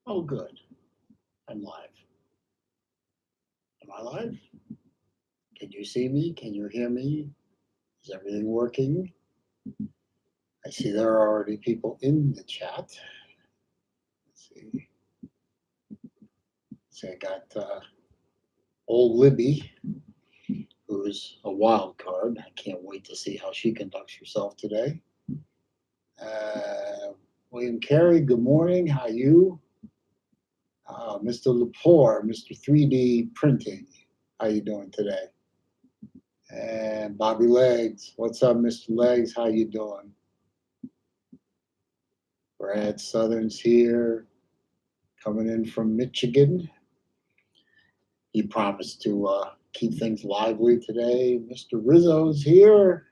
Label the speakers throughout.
Speaker 1: Oh, good. I'm live. Am I live? Can you see me? Can you hear me? Is everything working? I see there are already people in the chat. Let's see. So I got old Libby, who's a wild card. I can't wait to see how she conducts herself today. Uh, William Carey, good morning. How are you? Mr. Lepore, Mr. 3D Printing. How you doing today? And Bobby Legs, what's up, Mr. Legs? How you doing? Brad Southern's here, coming in from Michigan. He promised to keep things lively today. Mr. Rizzo's here.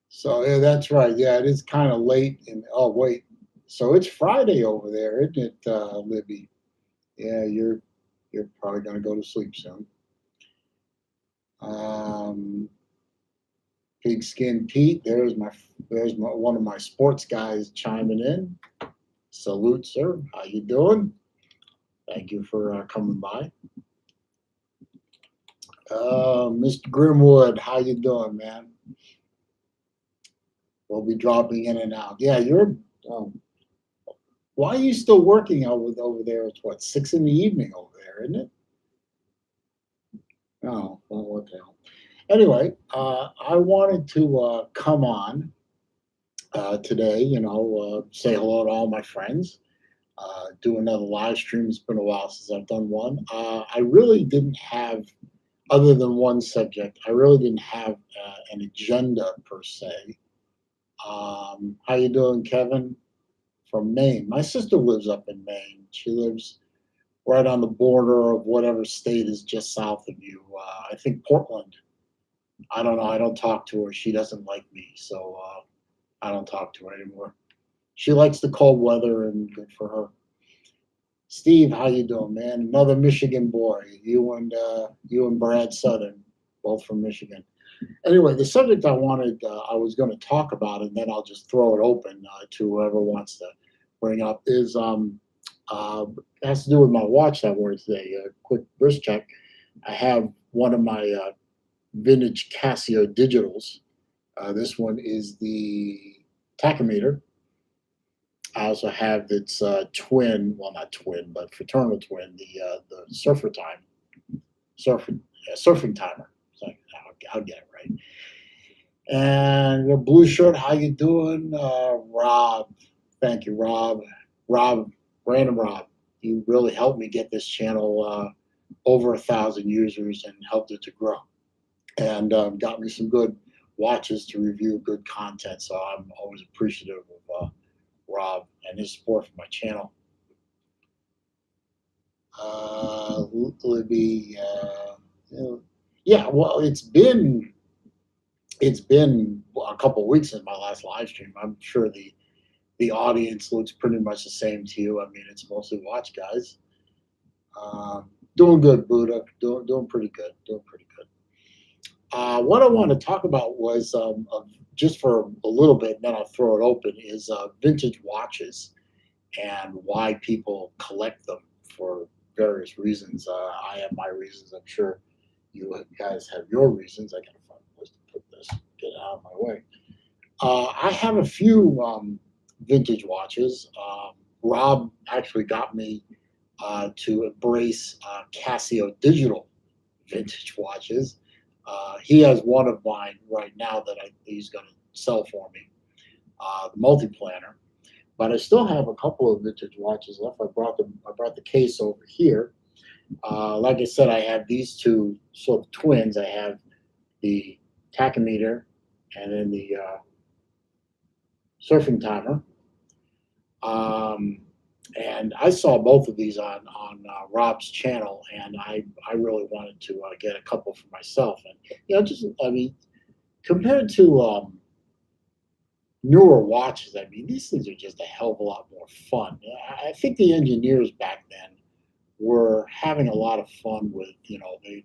Speaker 1: So yeah, that's right. Yeah, it is kind of late. And oh wait, so it's Friday over there, isn't it, Libby? Yeah, you're probably gonna go to sleep soon. Um, Pigskin Pete, there's one of my sports guys chiming in. Salute, sir. How you doing? Thank you for coming by. Mr. Grimwood, how you doing, man? We'll be dropping in and out. Yeah, you're. Um, why are you still working over there? It's what, 6 in the evening over there, isn't it? Oh, well, what the hell? Anyway, I wanted to come on today. Say hello to all my friends. Do another live stream. It's been a while since I've done one. I really didn't have, other than one subject, I really didn't have an agenda per se. How you doing, Kevin? From Maine. My sister lives up in Maine. She lives right on the border of whatever state is just south of you. I think Portland. I don't know. I don't talk to her. She doesn't like me, so I don't talk to her anymore. She likes the cold weather, and good for her. Steve, how you doing, man? Another Michigan boy. You and Brad Southern, both from Michigan. Anyway, the subject I was going to talk about, and then I'll just throw it open to whoever wants to bring up, is has to do with my watch that I wore today. A quick wrist check. I have one of my vintage Casio digitals. This one is the tachometer. I also have its twin, well, not twin, but fraternal twin, the surfing timer. So I'll get it right. And the blue shirt, how you doing, Rob? Thank you, Rob. Rob, random Rob, you really helped me get this channel over 1,000 users and helped it to grow, and got me some good watches to review, good content. So I'm always appreciative of Rob and his support for my channel. Libby, yeah, well, it's been a couple of weeks since my last live stream. I'm sure the audience looks pretty much the same to you. I mean, it's mostly watch guys. Doing good, Buddha. Doing pretty good. Doing pretty good. What I want to talk about was just for a little bit, and then I'll throw it open. Is vintage watches and why people collect them for various reasons. I have my reasons. I'm sure you guys have your reasons. I gotta find a place to put this. Get it out of my way. I have a few vintage watches. Rob actually got me to embrace Casio digital vintage watches. He has one of mine right now that he's going to sell for me, the multi-planner. But I still have a couple of vintage watches left. I brought the case over here. Like I said, I have these two sort of twins. I have the tachometer and then the surfing timer. And I saw both of these on Rob's channel, and I really wanted to get a couple for myself. And just I mean, compared to newer watches, I mean, these things are just a hell of a lot more fun. I think the engineers back then were having a lot of fun with,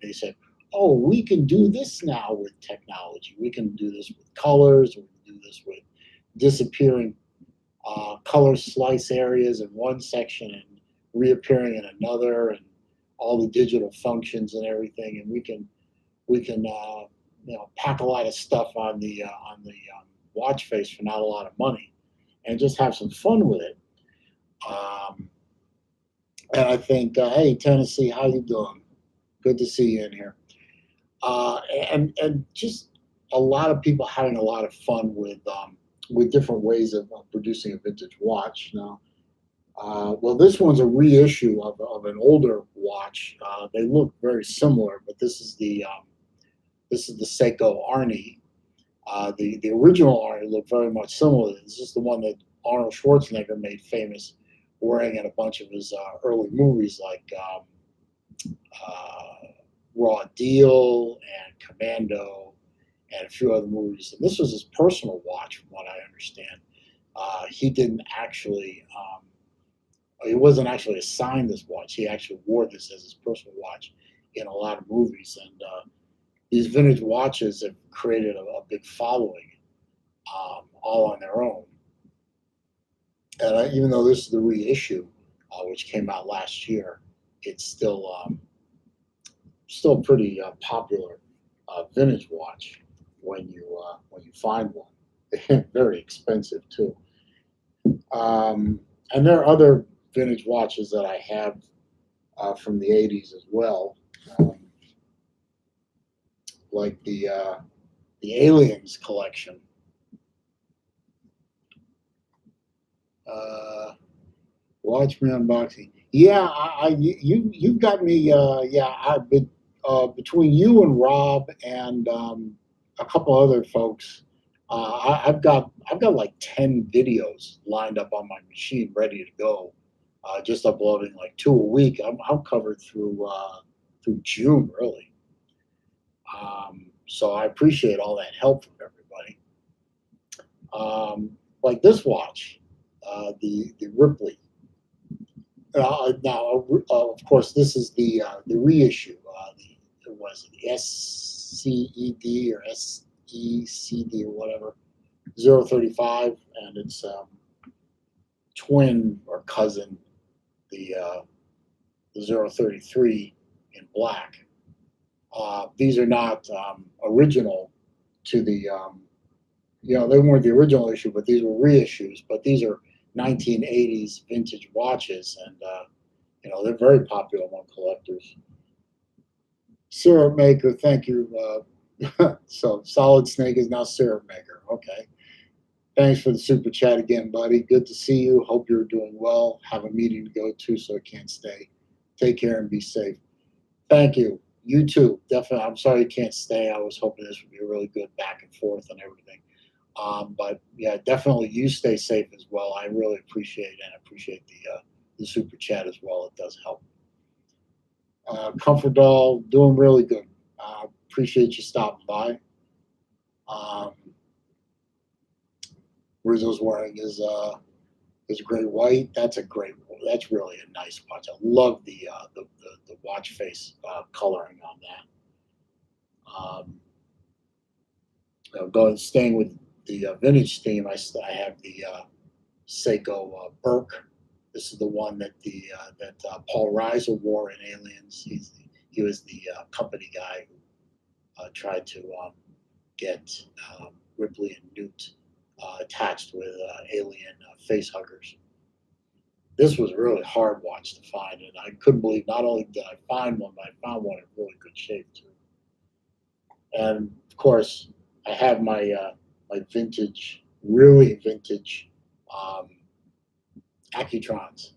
Speaker 1: they said, oh, we can do this now with technology. We can do this with colors. We can do this with disappearing color slice areas in one section and reappearing in another, and all the digital functions and everything. And we can pack a lot of stuff on the watch face for not a lot of money, and just have some fun with it. Um, and I think, hey, Tennessee, how you doing? Good to see you in here. Uh, and just a lot of people having a lot of fun with different ways of producing a vintage watch. Now, well, this one's a reissue of an older watch. They look very similar, but this is the Seiko Arnie. The original Arnie looked very much similar. This is the one that Arnold Schwarzenegger made famous wearing in a bunch of his early movies like uh, Raw Deal and Commando and a few other movies. And this was his personal watch, from what I understand. He didn't actually, he wasn't actually assigned this watch. He actually wore this as his personal watch in a lot of movies. And these vintage watches have created a big following, all on their own. And even though this is the reissue, which came out last year, it's still pretty popular vintage watch when you find one. Very expensive too. And there are other vintage watches that I have from the '80s as well, like the Aliens collection. Watch me unboxing. Yeah, you've got me. Yeah, I've been between you and Rob and a couple other folks. I've got like 10 videos lined up on my machine, ready to go. Just uploading like two a week. I'm covered through June, really. So I appreciate all that help from everybody. Like this watch, the Ripley. Now, of course, this is the reissue. Was it SCED or SECD or whatever, 035, and it's twin or cousin, the 033 in black. These are not original to the, they weren't the original issue, but these were reissues. But these are 1980s vintage watches, and they're very popular among collectors. Syrup maker, thank you. So Solid Snake is now syrup maker. Okay. Thanks for the super chat again, buddy. Good to see you. Hope you're doing well. Have a meeting to go to, so I can't stay. Take care and be safe. Thank you. You too. Definitely. I'm sorry you can't stay. I was hoping this would be a really good back and forth and everything. But yeah, definitely you stay safe as well. I really appreciate it, and appreciate the super chat as well. It does help. Comfort Doll, doing really good. Appreciate you stopping by. Rizzo's wearing his gray white. That's really a nice watch. I love the watch face coloring on that. Staying with the vintage theme, I have the Seiko Burke. This is the one that Paul Reiser wore in Aliens. He was the company guy who tried to get Ripley and Newt attached with alien face huggers. This was a really hard watch to find, and I couldn't believe not only did I find one, but I found one in really good shape too. And of course, I have my vintage, really vintage Accutrons.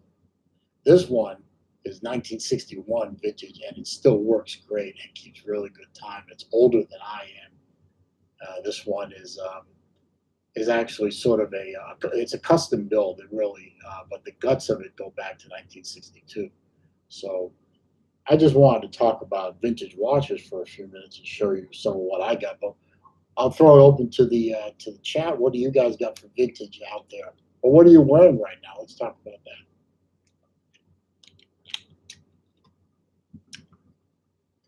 Speaker 1: This one is 1961 vintage, and it still works great and keeps really good time. It's older than I am. This one is actually sort of it's a custom build, but the guts of it go back to 1962. So I just wanted to talk about vintage watches for a few minutes and show you some of what I got. But I'll throw it open to the chat. What do you guys got for vintage out there? Or what are you wearing right now? Let's talk about that.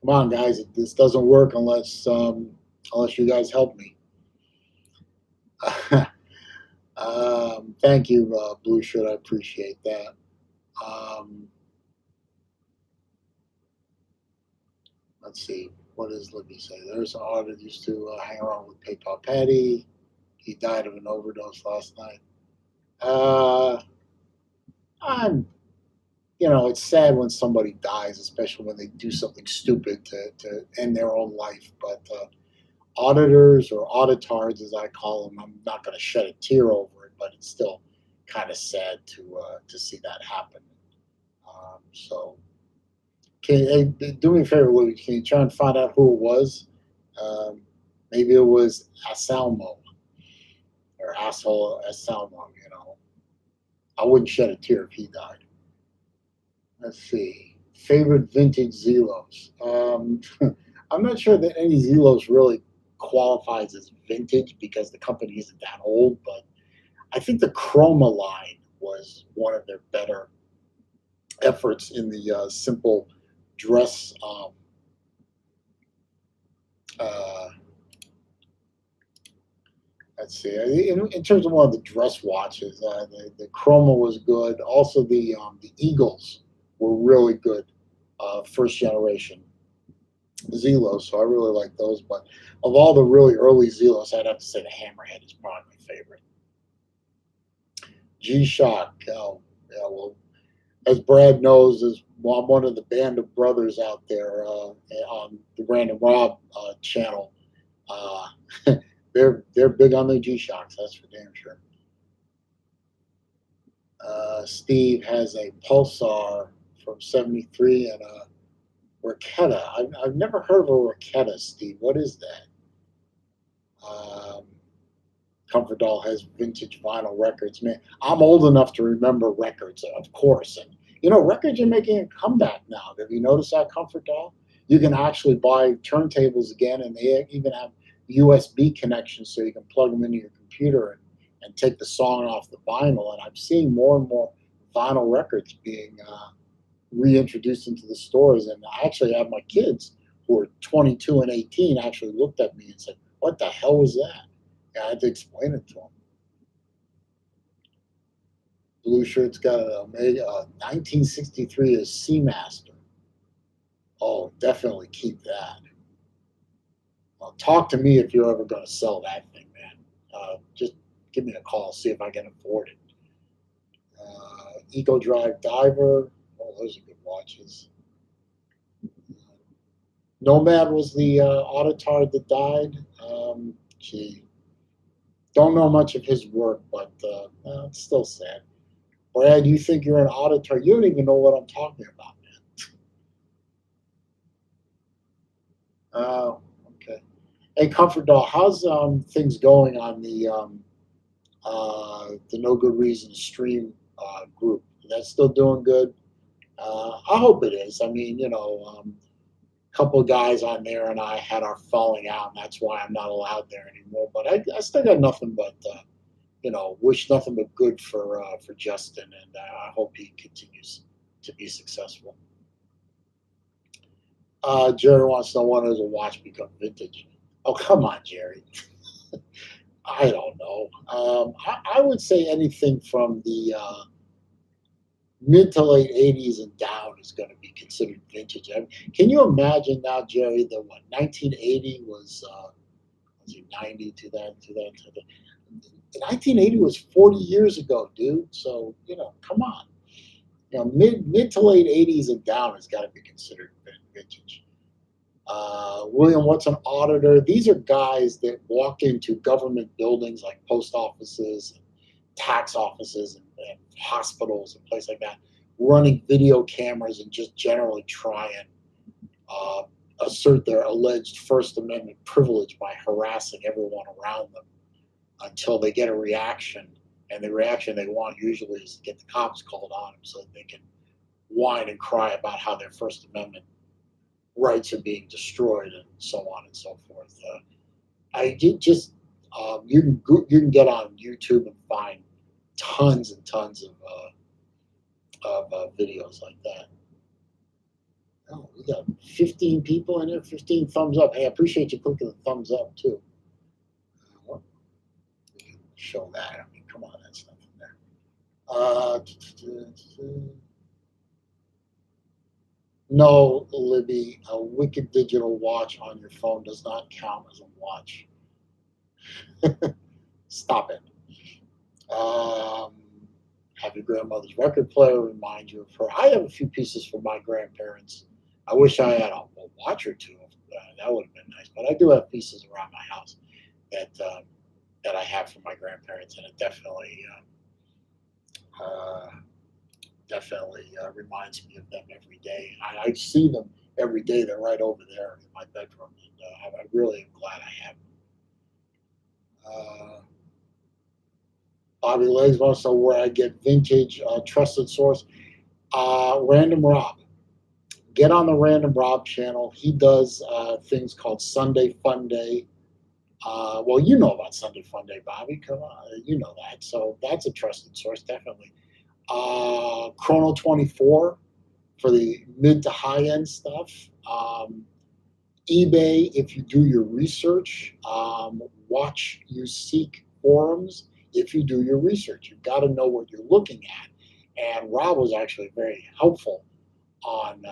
Speaker 1: Come on, guys. This doesn't work unless you guys help me. Thank Thank you, Blue Shirt. I appreciate that. Um, let's see. What does Libby say? There's an artist used to hang around with PayPal Patty. He died of an overdose last night. Uh, I'm, it's sad when somebody dies, especially when they do something stupid to end their own life. But auditors or auditards, as I call them, I'm not going to shed a tear over it, but it's still kind of sad to see that happen. So, do me a favor, Louis. Can you try and find out who it was? Um, Maybe it was Asalmo or asshole Asalmo. I wouldn't shed a tear if he died. Let's see. Favorite vintage Zelos. I'm not sure that any Zelos really qualifies as vintage because the company isn't that old, but I think the Chroma line was one of their better efforts in the simple dress. Uh, let's see. In terms of one of the dress watches, the Chroma was good. Also, the Eagles were really good, first generation Zelos. So I really like those. But of all the really early Zelos, I'd have to say the Hammerhead is probably my favorite. G-Shock. Oh, yeah, well, as Brad knows, I'm one of the band of brothers out there on the Brandon Rob channel. Uh, they're big on the G Shocks, that's for damn sure. Steve has a Pulsar from '73 and a Raquetta. I've never heard of a Raquetta, Steve. What is that? Um, Comfort Doll has vintage vinyl records. Man, I'm old enough to remember records, of course. And records are making a comeback now. Have you noticed that, Comfort Doll? You can actually buy turntables again, and they even have USB connections so you can plug them into your computer and take the song off the vinyl. And I'm seeing more and more vinyl records being reintroduced into the stores. And I actually have my kids who are 22 and 18 actually looked at me and said, "What the hell was that?" I had to explain it to him. Blue Shirt's got a 1963 as Seamaster. Oh, definitely keep that. Talk to me if you're ever going to sell that thing, man. Just give me a call, see if I can afford it. Eco Drive Diver. Oh, those are good watches. Nomad was the Autotard that died. Gee, don't know much of his work, but it's still sad. Brad, you think you're an auditor? You don't even know what I'm talking about, man. Okay. Hey, Comfort Doll, how's things going on the No Good Reason stream group? That's still doing good. I hope it is. I mean, a couple of guys on there and I had our falling out, and that's why I'm not allowed there anymore. But I still got nothing but wish nothing but good for Justin, and I hope he continues to be successful. Jerry wants to know when does a watch become vintage? Oh, come on, Jerry. I don't know. I would say anything from the mid to late '80s and down is going to be considered vintage. I mean, can you imagine now, Jerry, that 1980 was 90 to that 1980 was 40 years ago, dude. So come on. Mid to late '80s and down has got to be considered vintage. William, what's an auditor? These are guys that walk into government buildings like post offices, and tax offices, and hospitals and places like that, running video cameras and just generally try and assert their alleged First Amendment privilege by harassing everyone around them until they get a reaction. And the reaction they want usually is to get the cops called on them so that they can whine and cry about how their First Amendment rights are being destroyed and so on and so forth. I just you can get on YouTube and find tons and tons of videos like that. Oh, we got 15 people in there, 15 thumbs up. Hey, I appreciate you clicking the thumbs up too. We can show that. I mean, come on, that's nothing there. Uh, no, Libby, a wicked digital watch on your phone does not count as a watch. Stop it. Um, have your grandmother's record player remind you of her. I have a few pieces from my grandparents. I wish I had a watch or two. That would have been nice. But I do have pieces around my house that that I have from my grandparents, and it uh, definitely reminds me of them every day. I see them every day. They're right over there in my bedroom, and I really am glad I have them. Bobby Legs wants to know where I get vintage trusted source. Random Rob. Get on the Random Rob channel. He does things called Sunday Fun Day. Well, you know about Sunday Fun Day, Bobby. Come on, you know that. So that's a trusted source, definitely. Chrono 24 for the mid to high end stuff. eBay, if you do your research. Watch You Seek forums, if you do your research. You've got to know what you're looking at. And Rob was actually very helpful on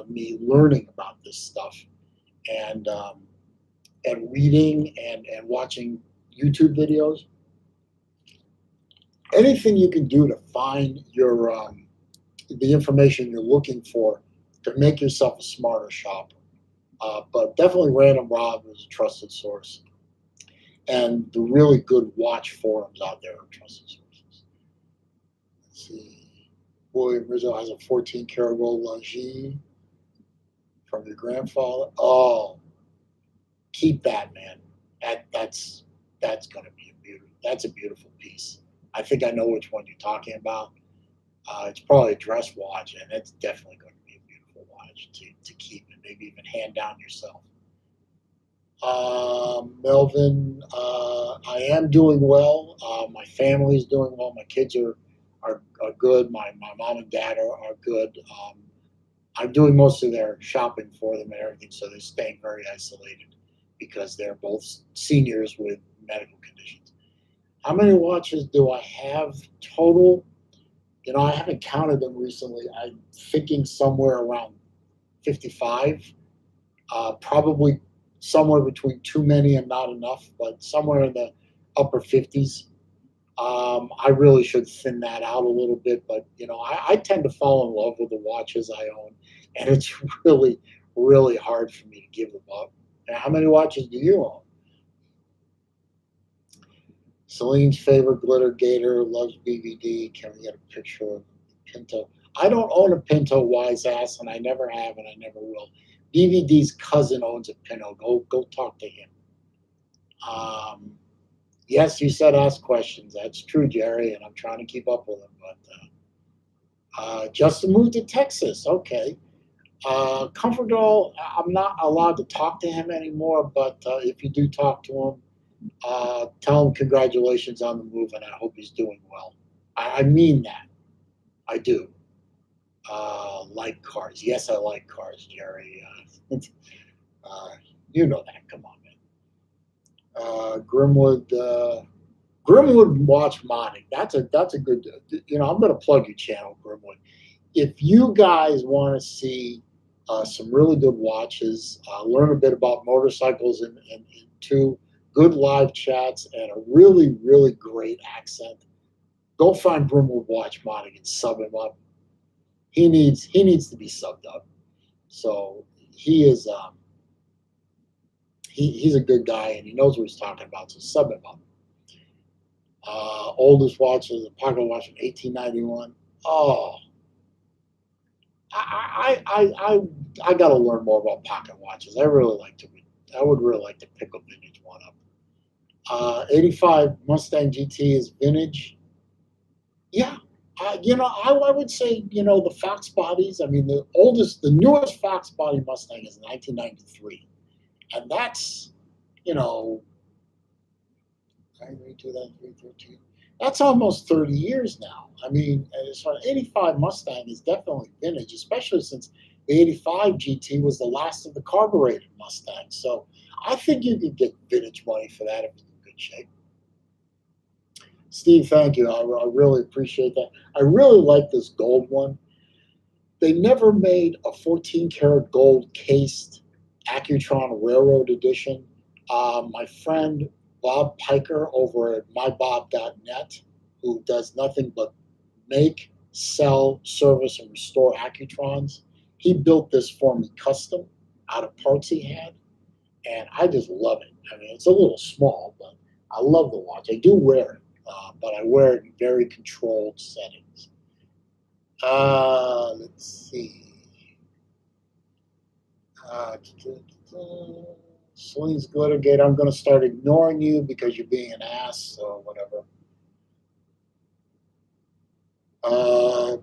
Speaker 1: me learning about this stuff and reading and watching YouTube videos. Anything you can do to find the information you're looking for to make yourself a smarter shopper. But definitely Random Rob is a trusted source. And the really good watch forums out there are trusted sources. Let's see. William Rizzo has a 14 karat gold Longines from your grandfather. Oh, keep that, man. That's going to be a beautiful piece. I think I know which one you're talking about. It's probably a dress watch, and it's definitely going to be a beautiful watch to keep and maybe even hand down yourself. Melvin, I am doing well. My family is doing well. My kids are good. My mom and dad are good. I'm doing most of their shopping for them and everything, so they're staying very isolated because they're both seniors with medical conditions. How many watches do I have total? I haven't counted them recently. I'm thinking somewhere around 55. Probably somewhere between too many and not enough, but somewhere in the upper 50s. I really should thin that out a little bit, but I tend to fall in love with the watches I own, and it's really, really hard for me to give them up. And how many watches do you own? Celine's favorite glitter gator, loves BVD. Can we get a picture of Pinto? I don't own a Pinto, wise ass, and I never have, and I never will. BVD's cousin owns a Pinto. Go talk to him. Yes, you said ask questions. That's true, Jerry, and I'm trying to keep up with him. But Justin moved to Texas. Okay. Comfortable. I'm not allowed to talk to him anymore, but if you do talk to him, tell him congratulations on the move, and I hope he's doing well. I mean that. I do. Like cars. Yes, I like cars, Jerry. Uh, you know that. Come on, man. Grimwood Watch Modding. That's a good. I'm going to plug your channel, Grimwood. If you guys want to see some really good watches, learn a bit about motorcycles and two good live chats and a really, really great accent, go find Grimwood Watch Modding and sub him up. He needs to be subbed up. So he is he's a good guy and he knows what he's talking about. So sub him up. Oldest watch is a pocket watch from 1891. Oh, I got to learn more about pocket watches. I would really like to pick a vintage one up. 85 Mustang GT is vintage. Yeah, I would say the Fox bodies. I mean, the newest Fox body Mustang is 1993, and that's 2013. That's almost 30 years now. I mean, as far as 85 Mustang is definitely vintage, especially since the 85 GT was the last of the carbureted Mustangs. So I think you could get vintage money for that if it's in good shape. Steve, thank you. I really appreciate that. I really like this gold one. They never made a 14 karat gold cased Accutron Railroad Edition. My friend Bob Piker over at mybob.net, who does nothing but make, sell, service, and restore Accutrons, he built this for me custom out of parts he had, and I just love it. I mean, it's a little small, but I love the watch. I do wear it, but I wear it in very controlled settings. Let's see. Uh, Saleen's Glittergate, I'm going to start ignoring you because you're being an ass or whatever.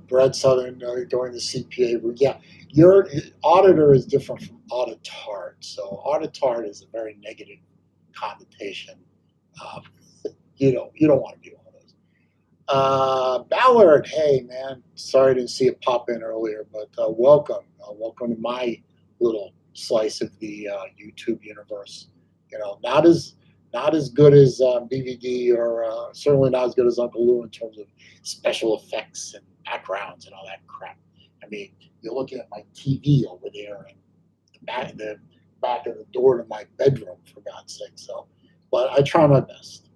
Speaker 1: Brad Southern during the CPA. Yeah, your auditor is different from auditard. So auditard is a very negative connotation. Um, you don't want to be one of those. Ballard, hey man, sorry I didn't see it pop in earlier, but welcome, welcome to my little slice of the YouTube universe. Not as good as BVD, or certainly not as good as Uncle Lou in terms of special effects and backgrounds and all that crap. I mean, you're looking at my TV over there and the back of the door to my bedroom, for God's sake. So, but I try my best.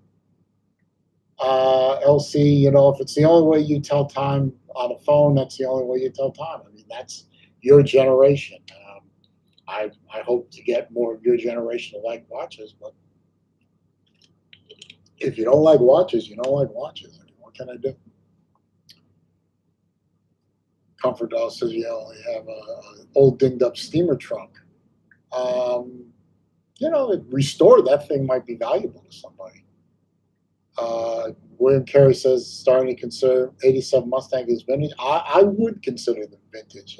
Speaker 1: LC, if it's the only way you tell time on a phone, that's the only way you tell time. I mean, that's your generation. I hope to get more of your generation to like watches, but if you don't like watches, you don't like watches. I mean, what can I do? Comfort Doll says you only have an old dinged up steamer trunk. Um, restore that thing might be valuable to somebody. William Carey says starting to consider 87 Mustang as vintage. I would consider them vintage.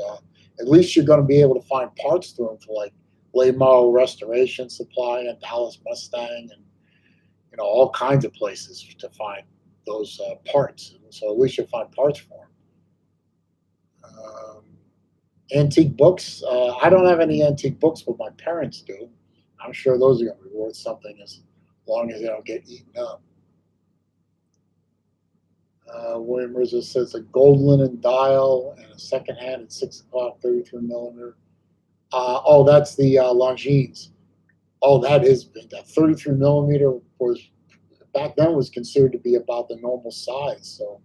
Speaker 1: At least you're going to be able to find parts through them for like late model restoration supply and Dallas Mustang, and all kinds of places to find those parts. So at least you'll find parts for them. Antique books. I don't have any antique books, but my parents do. I'm sure those are going to be worth something as long as they don't get eaten up. William Rizzo says a gold linen dial and a second hand at 6 o'clock, 33 millimeter. That's the Longines. Oh, that is big. That 33 millimeter was back then was considered to be about the normal size. So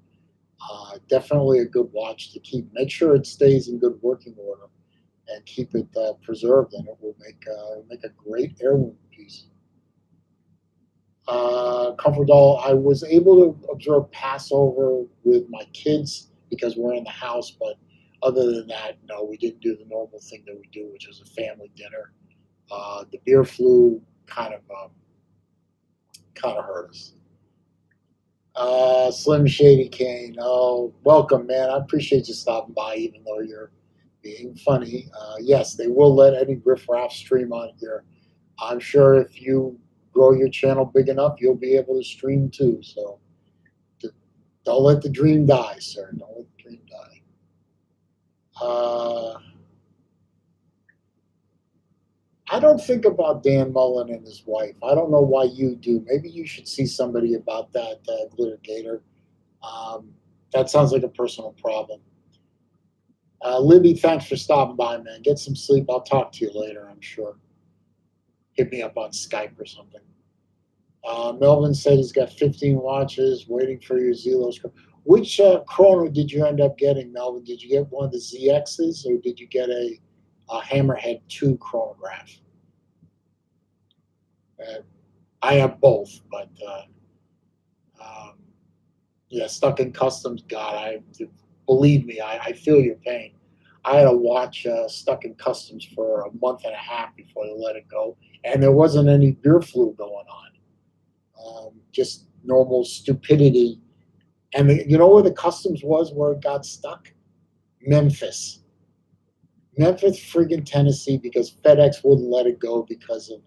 Speaker 1: definitely a good watch to keep. Make sure it stays in good working order and keep it preserved, and it will make a great heirloom piece. Comfort Doll, I was able to observe Passover with my kids because we're in the house, but other than that, no, we didn't do the normal thing that we do, which is a family dinner. The beer flu kind of hurt us. Slim Shady Kane, oh, welcome, man. I appreciate you stopping by, even though you're being funny. Yes, they will let any riffraff stream on here. I'm sure if you grow your channel big enough, you'll be able to stream too. So don't let the dream die, sir. Don't let the dream die. I don't think about Dan Mullen and his wife. I don't know why you do. Maybe you should see somebody about that, Glitter Gator. That sounds like a personal problem. Libby, thanks for stopping by, man. Get some sleep. I'll talk to you later, I'm sure. Hit me up on Skype or something. Melvin said he's got 15 watches waiting for your Zelos. Which chrono did you end up getting, Melvin? Did you get one of the ZXs, or did you get a Hammerhead 2 chronograph? I have both, but yeah, Stuck in Customs, God, believe me, I feel your pain. I had to watch Stuck in Customs for a month and a half before they let it go, and there wasn't any beer flu going on. Just normal stupidity. And you know where the customs was, where it got stuck? Memphis, friggin' Tennessee, because FedEx wouldn't let it go because of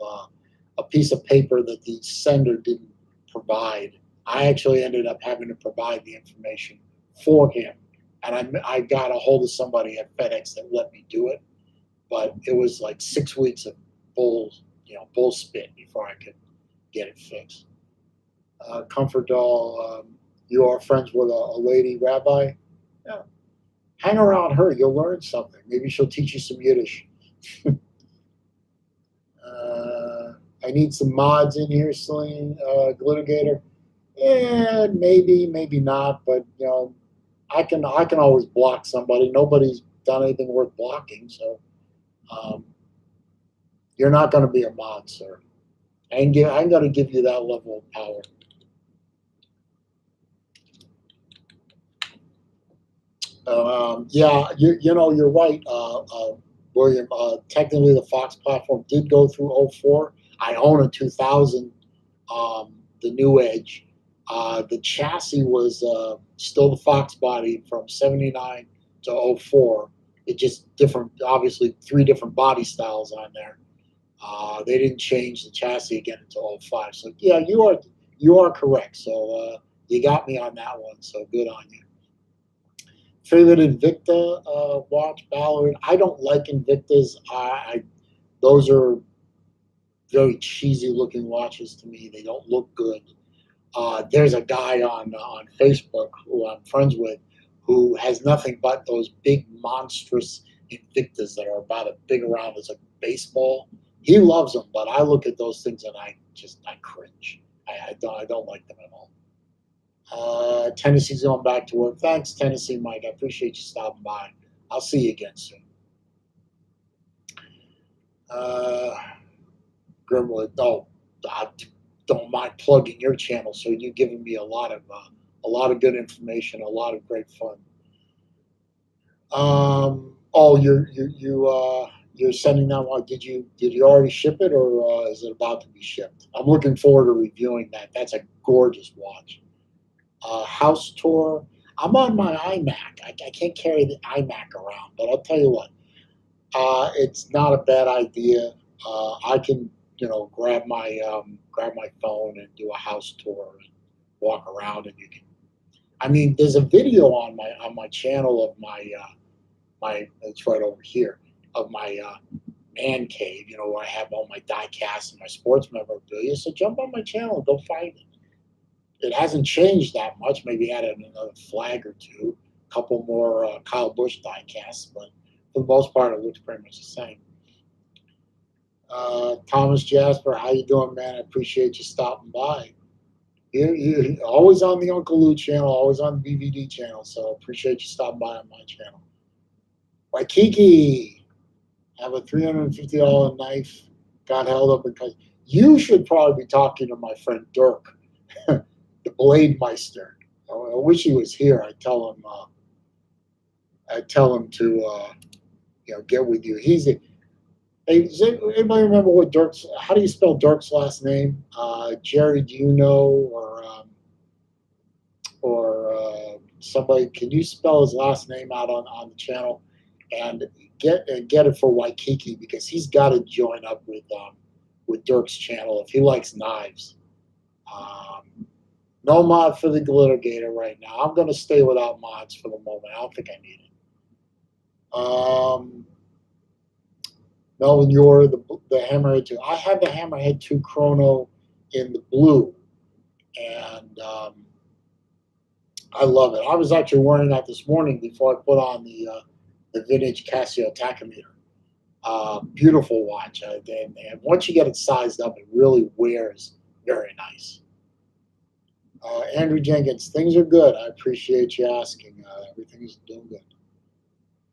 Speaker 1: a piece of paper that the sender didn't provide. I actually ended up having to provide the information for him, and I got a hold of somebody at FedEx that let me do it, but it was like 6 weeks of bull spit before I could get it fixed. Comfort Doll, you are friends with a lady rabbi. Yeah. Hang around her, you'll learn something. Maybe she'll teach you some Yiddish. I need some mods in here, Celine, Glittergator. Yeah, maybe, maybe not, but I can always block somebody. Nobody's done anything worth blocking, so um, you're not going to be a mod, sir. I'm going to give you that level of power. Yeah, you're right, William. Technically, the Fox platform did go through '04. I own a 2000, the new Edge. The chassis was still the Fox body from '79 to '04. It just different, obviously, three different body styles on there. They didn't change the chassis again until '05. So yeah, you are correct. So you got me on that one. So good on you. Favorite Invicta watch, Ballard. I don't like Invictas. Those are very cheesy looking watches to me. They don't look good. There's a guy on Facebook who I'm friends with who has nothing but those big monstrous Invictas that are about as big around as a baseball. He loves them, but I look at those things and I cringe. I don't like them at all. Tennessee's going back to work. Thanks, Tennessee Mike. I appreciate you stopping by. I'll see you again soon. Uh, Grimwood, I don't mind plugging your channel. So you're giving me a lot of good information, a lot of great fun. You're sending that one. Did you already ship it, or is it about to be shipped? I'm looking forward to reviewing that. That's a gorgeous watch. House tour. I'm on my iMac. I can't carry the iMac around, but I'll tell you what, it's not a bad idea. I can, grab my phone and do a house tour and walk around, and you can. I mean, there's a video on my channel of my it's right over here of my man cave. Where I have all my die casts and my sports memorabilia. So jump on my channel and go find it. It hasn't changed that much. Maybe added another flag or two, a couple more Kyle Busch die casts, but for the most part, it looks pretty much the same. Thomas Jasper, how you doing, man? I appreciate you stopping by. You're always on the Uncle Lou channel, always on the BVD channel, so appreciate you stopping by on my channel. Waikiki, have a $350 knife got held up because you should probably be talking to my friend Dirk. The Blade Meister. I wish he was here. I tell him to get with you. Hey, does anybody remember what Dirk's? How do you spell Dirk's last name? Jerry, do you know, or somebody? Can you spell his last name out on the channel and get it for Waikiki, because he's got to join up with Dirk's channel if he likes knives. No mod for the Glittergator right now. I'm going to stay without mods for the moment. I don't think I need it. Melvin, you're the Hammerhead 2. I have the Hammerhead 2 Chrono in the blue, and I love it. I was actually wearing that this morning before I put on the vintage Casio tachometer. Beautiful watch. And once you get it sized up, it really wears very nice. Andrew Jenkins, things are good. I appreciate you asking. Everything's doing good.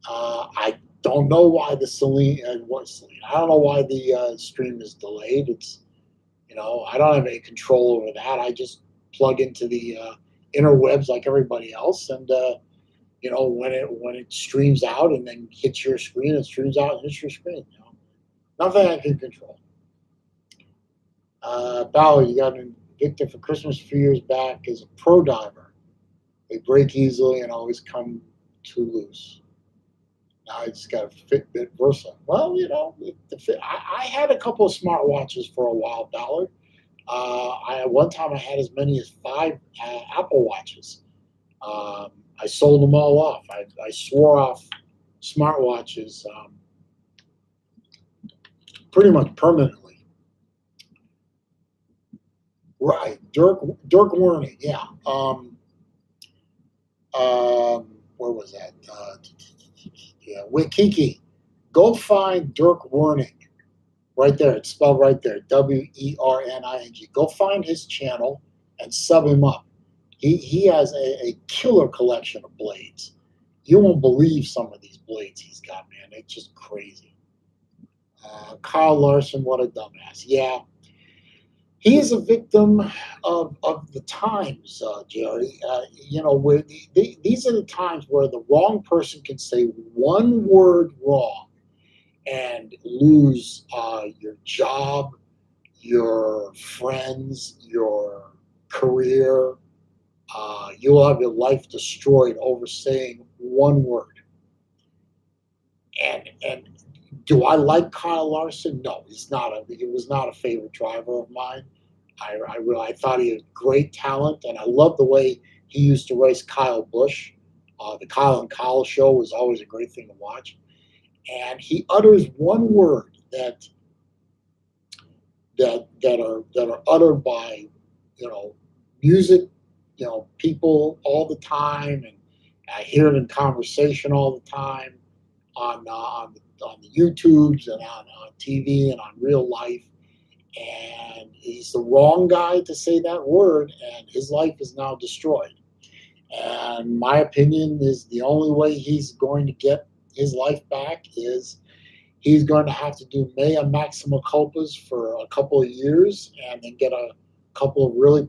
Speaker 1: I don't know why the Celine. I don't know why the stream is delayed. It's I don't have any control over that. I just plug into the interwebs like everybody else, and when it streams out and then hits your screen, it streams out and hits your screen. Nothing I can control. Ballard, you got an Invicta for Christmas a few years back as a pro diver. They break easily and always come too loose. Now I just got a Fitbit Versa. Well, I had a couple of smartwatches for a while, Ballard. One time I had as many as 5 Apple Watches. I sold them all off. I swore off smartwatches pretty much permanently. Right, Dirk Werning, yeah. Where was that? Yeah, Wikiki. Go find Dirk Werning right there. It's spelled right there. Werning. Go find his channel and sub him up. He has a killer collection of blades. You won't believe some of these blades he's got, man. It's just crazy. Kyle Larson, what a dumbass. Yeah, he is a victim of the times, Jerry. Where these are the times where the wrong person can say one word wrong and lose your job, your friends, your career. You'll have your life destroyed over saying one word. And do I like Kyle Larson? No, he's not. He was not a favorite driver of mine. I thought he had great talent, and I love the way he used to race Kyle Busch. The Kyle and Kyle show was always a great thing to watch. And he utters one word that are uttered by music people all the time, and I hear it in conversation all the time on the YouTubes and on TV and on real life. And he's the wrong guy to say that word, and his life is now destroyed. And my opinion is the only way he's going to get his life back is he's going to have to do mea maxima culpas for a couple of years and then get a couple of really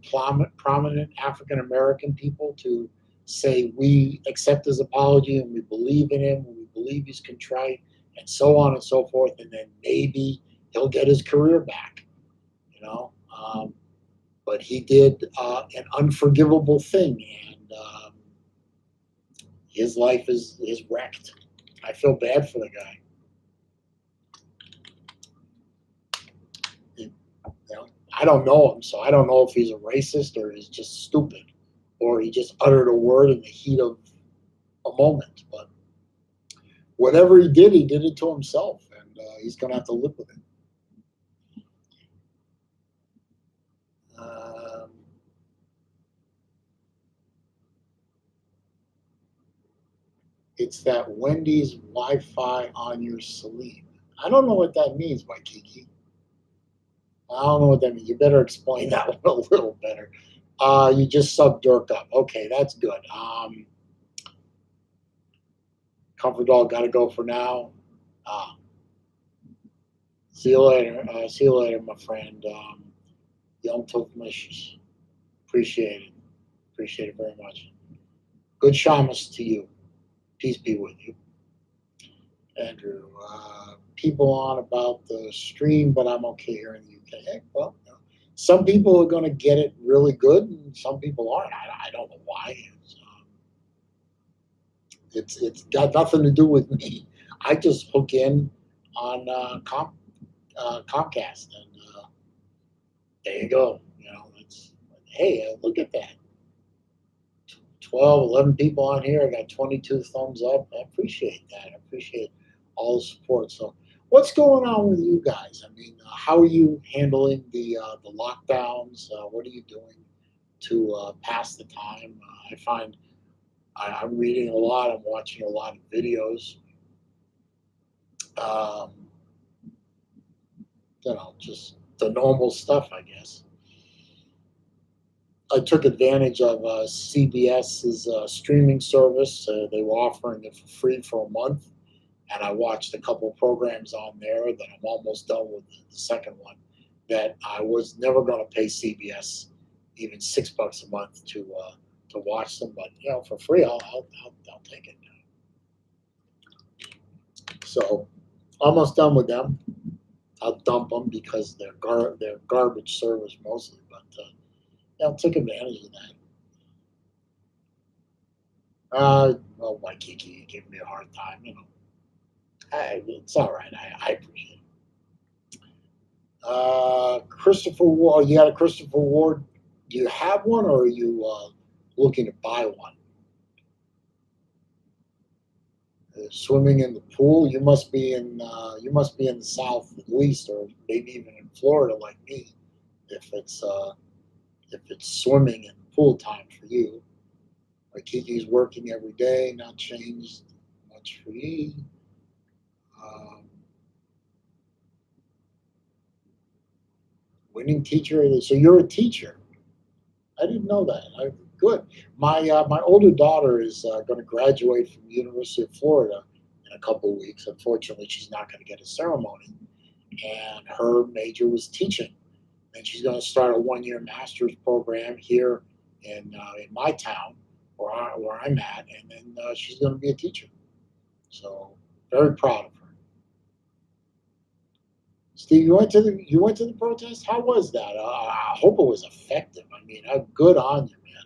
Speaker 1: prominent African American people to say, we accept his apology and we believe in him and we believe he's contrite and so on and so forth. And then maybe he'll get his career back, you know. But he did an unforgivable thing, and his life is wrecked. I feel bad for the guy. I don't know him, so I don't know if he's a racist or he's just stupid, or he just uttered a word in the heat of a moment. But whatever he did it to himself, and he's going to have to live with it. Um, it's that Wendy's Wi-Fi on your Saleen. I don't know what that means, Waikiki. I don't know what that means. You better explain that one a little better. You just sub Dirk up. Okay, that's good. Comfort Dog got to go for now. Uh, See you later. See you later, my friend. Yom Tov Mishes. Appreciate it. Appreciate it very much. Good shamas to you. Peace be with you. Andrew, people on about the stream, but I'm okay here in the UK. Hey, well, some people are going to get it really good, and some people aren't. I don't know why. It's got nothing to do with me. I just hook in on Comcast, and there you go. It's hey, look at that. 12, 11 people on here. I got 22 thumbs up. I appreciate that. I appreciate all the support. So, what's going on with you guys? I mean, how are you handling the lockdowns? What are you doing to pass the time? I find I'm reading a lot. I'm watching a lot of videos. Um, just the normal stuff, I guess. I took advantage of CBS's streaming service. They were offering it for free for a month, and I watched a couple programs on there that I'm almost done with the second one. That I was never going to pay CBS even $6 a month to watch them, but for free, I'll take it. So almost done with them. I'll dump them because they're garbage service mostly, but I'll take advantage of that. Well, Waikiki, you give me a hard time, it's all right. I appreciate it. Christopher Ward, you got a Christopher Ward? Do you have one, or are you looking to buy one? Swimming in the pool? You must be in the south at least, or maybe even in Florida like me. If it's if it's swimming and pool time for you. Like Kiki's working every day, not changed much for you. Um, Winning teacher. So you're a teacher. I didn't know that. Good. My older daughter is going to graduate from the University of Florida in a couple of weeks. Unfortunately, she's not going to get a ceremony, and her major was teaching. And she's going to start a 1 year master's program here in my town where I'm at, and then she's going to be a teacher. So very proud of her. Steve, you went to the protest. How was that? I hope it was effective. I mean, good on you, man.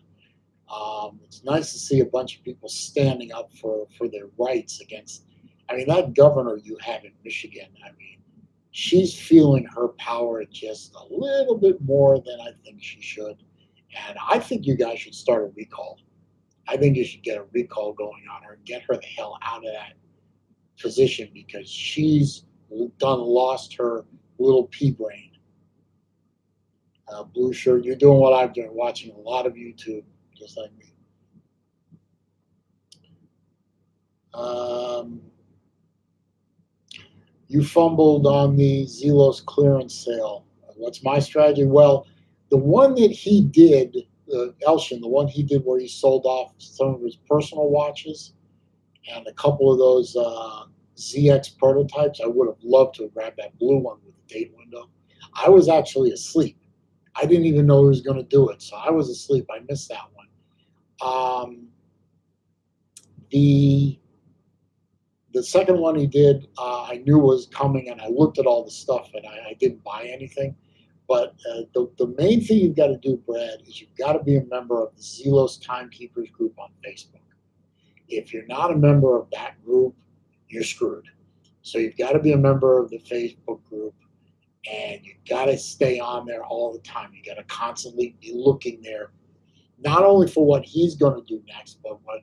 Speaker 1: It's nice to see a bunch of people standing up for their rights against. I mean, that governor you have in Michigan. I mean, she's feeling her power just a little bit more than I think she should. And I think you guys should start a recall. I think you should get a recall going on her and get her the hell out of that position because she's done lost her little pea brain. Blue shirt, you're doing what I'm doing, watching a lot of YouTube, just like me. Um, you fumbled on the Zelos clearance sale. What's my strategy? Well, the one that he did, Elshin, the one he did where he sold off some of his personal watches and a couple of those ZX prototypes, I would have loved to have grabbed that blue one with the date window. I was actually asleep. I didn't even know he was going to do it, so I was asleep. I missed that one. The second one he did, I knew was coming, and I looked at all the stuff, and I didn't buy anything. But the main thing you've got to do, Brad, is you've got to be a member of the Zelos Timekeepers group on Facebook. If you're not a member of that group, you're screwed. So you've got to be a member of the Facebook group, and you've got to stay on there all the time. You got to constantly be looking there, not only for what he's going to do next, but what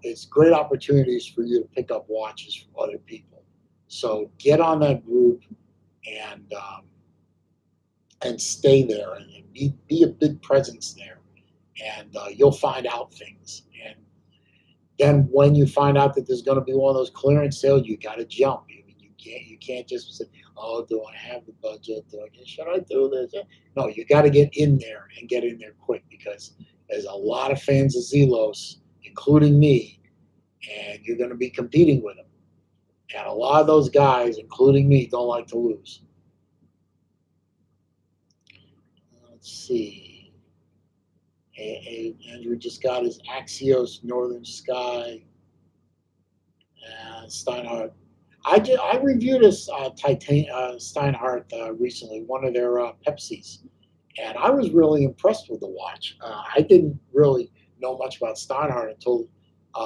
Speaker 1: it's great opportunities for you to pick up watches from other people. So get on that group and stay there and be a big presence there, and you'll find out things. And then when you find out that there's going to be one of those clearance sales, you got to jump. You can't just say, "Oh, do I have the budget? Should I do this?" No, you got to get in there and get in there quick because there's a lot of fans of Zelos, including me, and you're going to be competing with them. And a lot of those guys, including me, don't like to lose. Let's see. Andrew just got his Axios Northern Sky. Steinhardt. I reviewed a Steinhardt recently, one of their Pepsis, and I was really impressed with the watch. I didn't really know much about Steinhardt until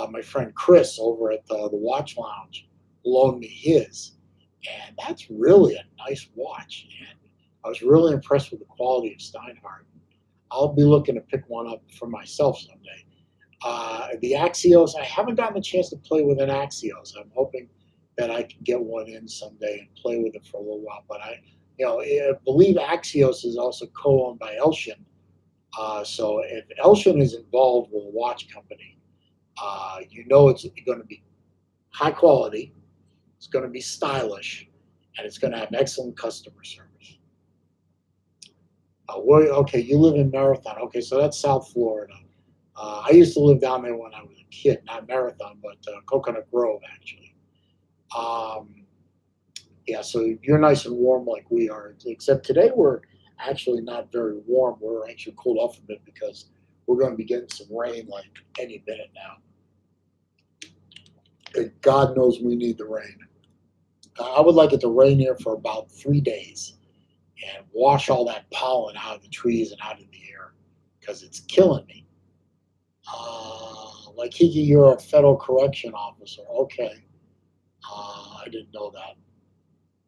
Speaker 1: my friend Chris over at the Watch Lounge loaned me his, and that's really a nice watch. And I was really impressed with the quality of Steinhardt. I'll be looking to pick one up for myself someday. The Axios, I haven't gotten a chance to play with an Axios. I'm hoping that I can get one in someday and play with it for a little while. But I believe Axios is also co-owned by Elshin. So if Elshin is involved with a watch company, it's going to be high quality, it's going to be stylish, and it's going to have excellent customer service. Okay, you live in Marathon. Okay, so that's South Florida. I used to live down there when I was a kid, not Marathon, but Coconut Grove, actually. Yeah, so you're nice and warm like we are, except today we're actually not very warm. We're actually cooled off a bit because we're going to be getting some rain like any minute now. And God knows we need the rain. I would like it to rain here for about 3 days and wash all that pollen out of the trees and out of the air because it's killing me. Like Kiki, you're a federal correction officer. Okay. I didn't know that.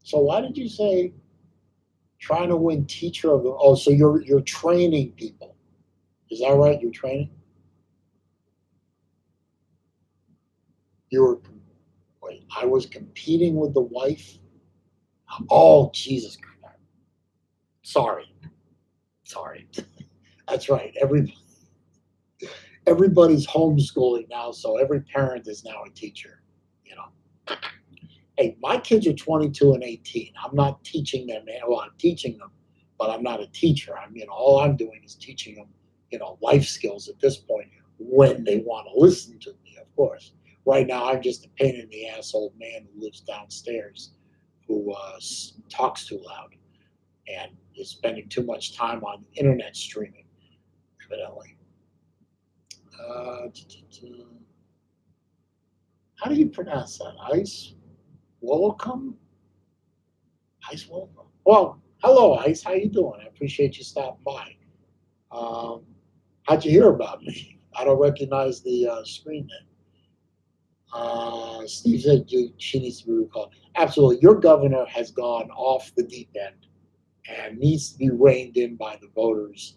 Speaker 1: So why did you say trying to win teacher of the? Oh, so you're training people. Is that right? You're training. You were. Wait, I was competing with the wife. Oh, Jesus. Sorry. That's right. Everybody's homeschooling now, so every parent is now a teacher. You know, hey, my kids are 22 and 18. I'm not teaching them. Well, I'm teaching them, but I'm not a teacher. All I'm doing is teaching them, life skills at this point when they want to listen to me, of course. Right now, I'm just a pain in the ass old man who lives downstairs who talks too loud and is spending too much time on internet streaming, evidently. Uh, how do you pronounce that? Ice Welcome? Ice Welcome. Well, hello, Ice. How you doing? I appreciate you stopping by. Um, how'd you hear about me? I don't recognize the screen name. Steve said she needs to be recalled. Absolutely. Your governor has gone off the deep end and needs to be reined in by the voters.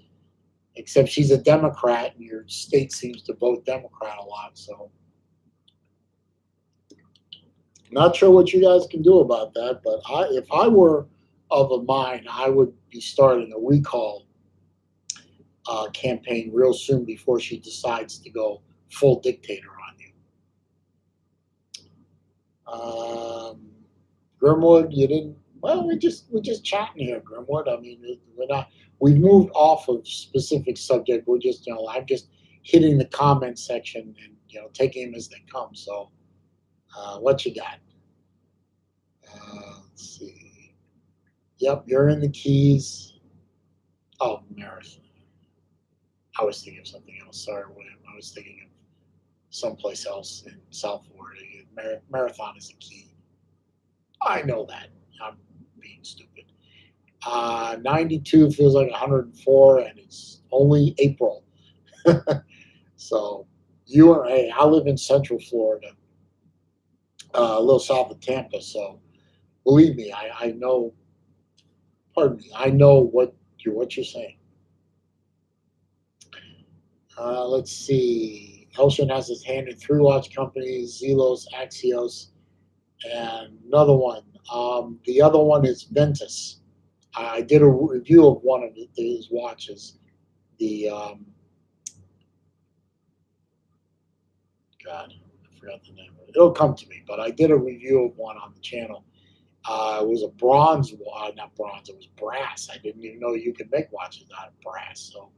Speaker 1: Except she's a Democrat, and your state seems to vote Democrat a lot. So, not sure what you guys can do about that. But if I were of a mind, I would be starting a recall campaign real soon before she decides to go full dictator on you. Grimwood, you didn't. Well, we're just chatting here, Grimwood. I mean, we're not. We've moved off of specific subject. We're just, I'm just hitting the comment section and taking them as they come. So, what you got? Let's see. Yep, you're in the Keys. Oh, Marathon. I was thinking of something else. Sorry, William. I was thinking of someplace else in South Florida. Marathon is a key. I know that. I'm being stupid. 92 feels like 104, and it's only April. So hey, I live in Central Florida, a little south of Tampa. So believe me, I know. Pardon me, I know what you're saying. Let's see. Helshin has his hand in three watch companies: Zelos, Axios, and another one. The other one is Ventus. I did a review of one of these watches. The God, I forgot the name of it. It'll come to me, but I did a review of one on the channel. It was a bronze, not bronze. It was brass. I didn't even know you could make watches out of brass. So,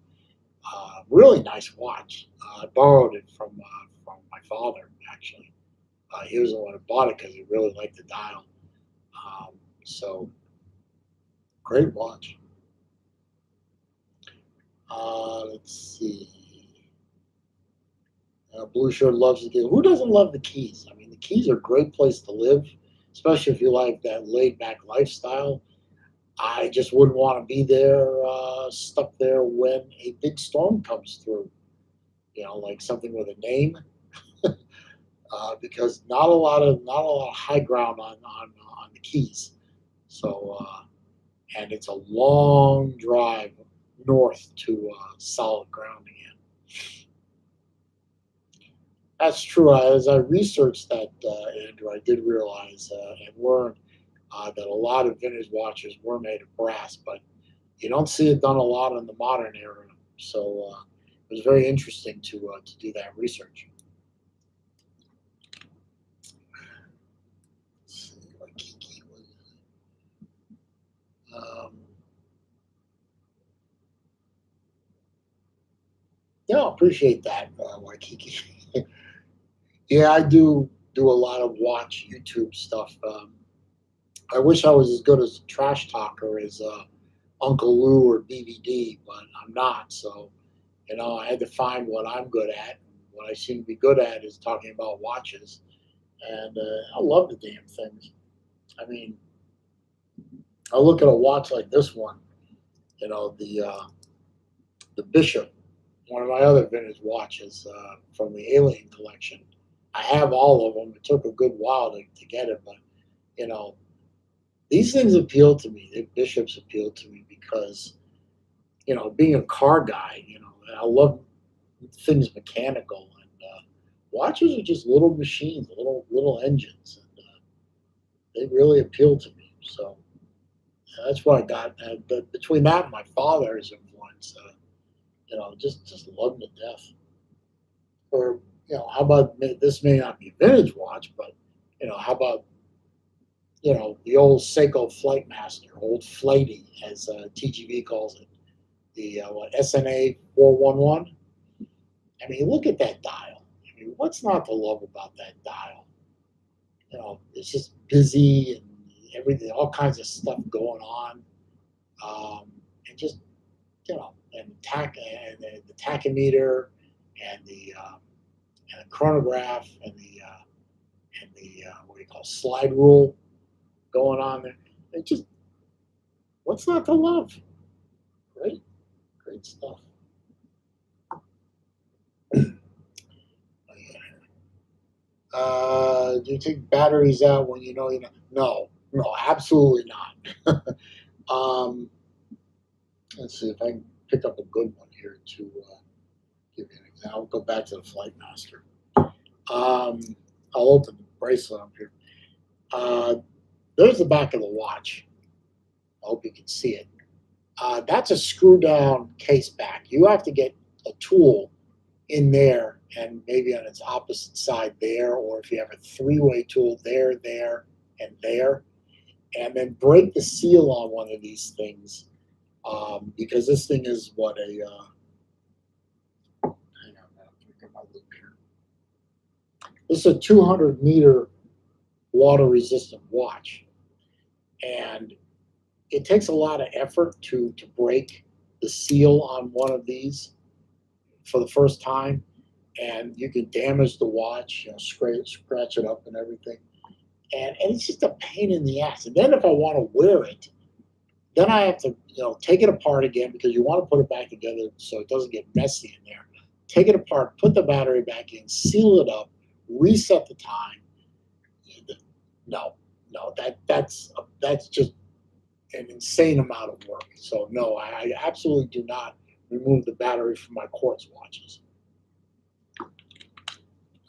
Speaker 1: really nice watch. I borrowed it from my father. Actually, he was the one who bought it because he really liked the dial. So, great watch. Let's see. Blue Shirt loves the Keys. Who doesn't love the Keys? I mean, the Keys are a great place to live, especially if you like that laid back lifestyle. I just wouldn't want to be there, stuck there when a big storm comes through. Like something with a name, because not a lot of high ground on the Keys. So, and it's a long drive north to solid ground again. That's true. As I researched that, Andrew, I did realize and learn that a lot of vintage watches were made of brass, but you don't see it done a lot in the modern era. So it was very interesting to do that research. Let's see, Waikiki yeah, appreciate that, Waikiki. Yeah, I do a lot of watch YouTube stuff. I wish I was as good as a trash talker as Uncle Lou or BVD, but I'm not. So, I had to find what I'm good at. What I seem to be good at is talking about watches, and I love the damn things. I mean, I look at a watch like this one, the Bishop, one of my other vintage watches from the Alien collection. I have all of them. It took a good while to get it, but you know, these things appeal to me. The Bishops appeal to me because being a car guy, I love things mechanical, and watches are just little machines, little engines, and they really appeal to me. So that's what I got. But between that and my father's influence, just love them to death. Or how about this may not be vintage watch, but how about the old Seiko Flightmaster, old Flighty, as TGV calls it, the SNA 411. I mean, look at that dial. I mean, what's not to love about that dial? It's just busy and everything, all kinds of stuff going on, and just and the tachometer and the chronograph and the what do you call slide rule going on there. It just what's not to love? Great, great stuff. Do you take batteries out when you know you know? No, no, absolutely not. um, let's see if I can pick up a good one here to give you an example. I'll go back to the Flight Master. I'll open the bracelet up here. Uh, there's the back of the watch. I hope you can see it. That's a screw down case back. You have to get a tool in there and maybe on its opposite side there, or if you have a three-way tool there, and there, and then break the seal on one of these things, because this thing is what a hang on, let me get my loop here. This is a 200-meter water resistant watch, and it takes a lot of effort to break the seal on one of these for the first time, and you can damage the watch, scratch it up and everything. And it's just a pain in the ass. And then if I want to wear it, then I have to, take it apart again because you want to put it back together so it doesn't get messy in there. Take it apart, put the battery back in, seal it up, reset the time. No, no, that's just an insane amount of work. So no, I absolutely do not remove the battery from my quartz watches.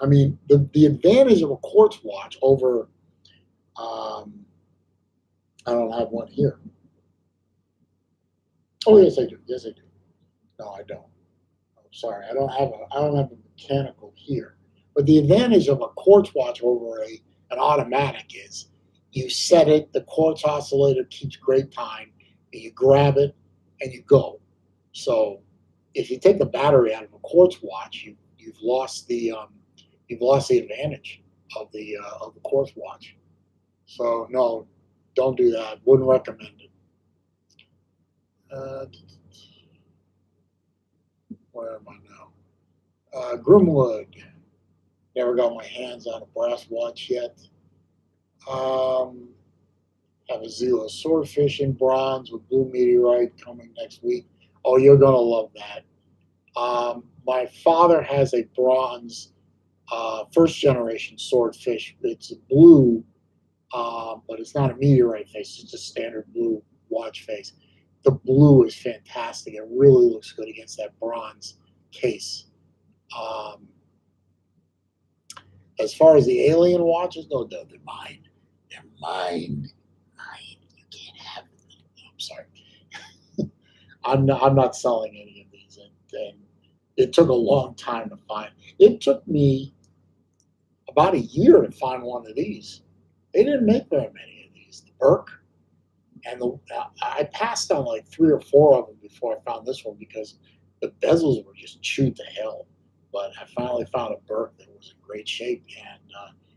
Speaker 1: I mean, the advantage of a quartz watch over, I don't have one here. Oh yes, I do. Yes, I do. No, I don't. I'm sorry, I don't have a mechanical here. But the advantage of a quartz watch over an automatic is you set it, the quartz oscillator keeps great time, and you grab it and you go. So if you take the battery out of a quartz watch, you've lost the advantage of the quartz watch. So no, don't do that. Wouldn't recommend it. Uh, where am I now? Grimwood. Never got my hands on a brass watch yet. Um, have a Zila swordfish in bronze with blue meteorite coming next week. Oh, you're gonna love that. My father has a bronze first generation swordfish. It's a blue, but it's not a meteorite face. It's just a standard blue watch face. The blue is fantastic. It really looks good against that bronze case. Um, as far as the alien watches, no, they're mine. They're mine. Mine. You can't have them. I'm sorry. I'm not selling any of these. And it took a long time to find. It took me about a year to find one of these. They didn't make very many of these. The Burke and I passed on like three or four of them before I found this one because the bezels were just chewed to hell. But I finally found a Burke that was in great shape, and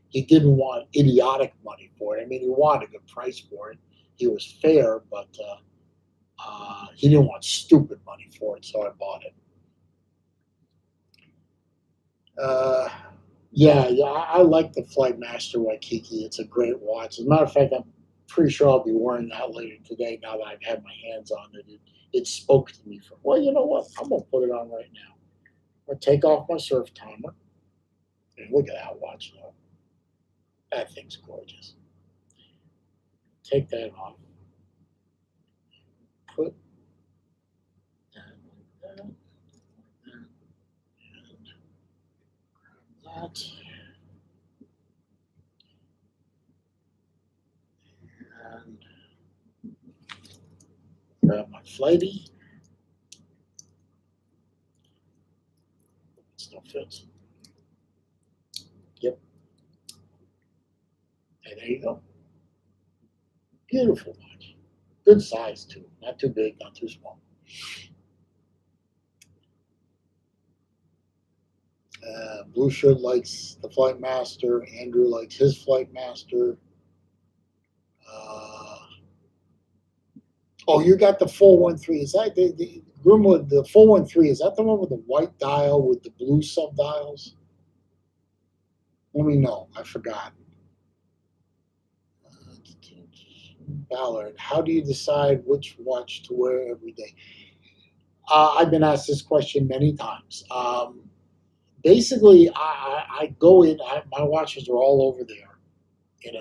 Speaker 1: he didn't want idiotic money for it. I mean, he wanted a good price for it. He was fair, but he didn't want stupid money for it, so I bought it. Uh, yeah, I like the Flight Master Waikiki. It's a great watch. As a matter of fact, I'm pretty sure I'll be wearing that later today now that I've had my hands on it. It spoke to me for, well, you know what? I'm going to put it on right now. I'm going to take off my surf timer. And look at that watch, though. That thing's gorgeous. Take that off. Put that like that. And that. And grab my flighty. Still fits. Yep. And there you go. Beautiful watch. Good size too. Not too big, not too small. Blue Shirt likes the Flight Master. Andrew likes his Flight Master. Uh, oh, you got the 413. Is that the Grimwood? The 413, is that the one with the white dial with the blue sub dials? Let me know. I forgot. Ballard, how do you decide which watch to wear every day? I've been asked this question many times. Basically, I go in. My watches are all over there in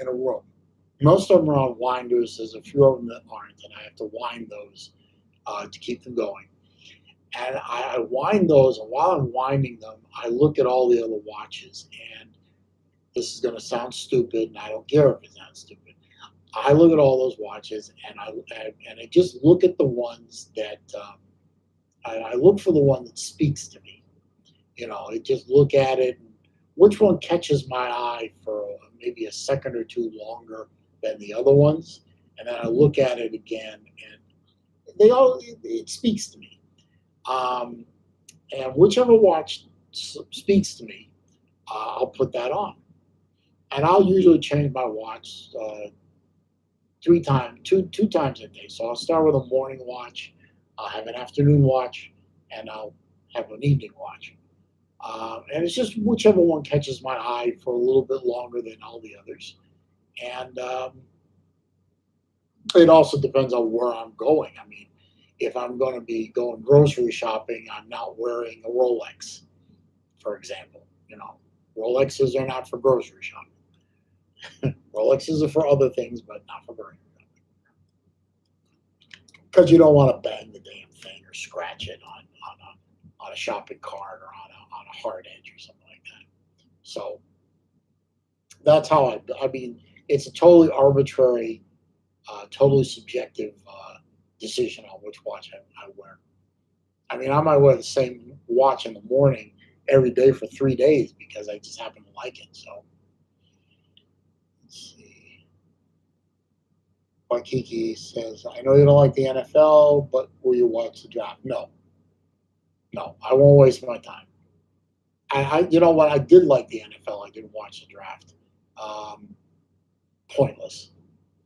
Speaker 1: a room. Most of them are on winders. There's a few of them that aren't, and I have to wind those to keep them going. And I wind those, and while I'm winding them, I look at all the other watches. And this is going to sound stupid, and I don't care if it sounds stupid. I look at all those watches, and I just look at the ones that I look for the one that speaks to me. I just look at it, and which one catches my eye for maybe a second or two longer than the other ones, and then I look at it again, and it speaks to me. And whichever watch speaks to me, I'll put that on, and I'll usually change my watch two times a day. So I'll start with a morning watch, I'll have an afternoon watch, and I'll have an evening watch. And it's just whichever one catches my eye for a little bit longer than all the others. And it also depends on where I'm going. I mean, if I'm going to be going grocery shopping, I'm not wearing a Rolex, for example. Rolexes are not for grocery shopping. Rolexes are for other things, but not for grocery shopping. Because you don't want to bang the damn thing or scratch it on a shopping cart or on a hard edge or something like that. So that's how I mean, it's a totally arbitrary, totally subjective decision on which watch I wear. I mean, I might wear the same watch in the morning every day for 3 days because I just happen to like it. So let's see. Waikiki says, I know you don't like the NFL, but will you watch the draft? No, I won't waste my time. You know what? I did like the NFL. I didn't watch the draft. Pointless.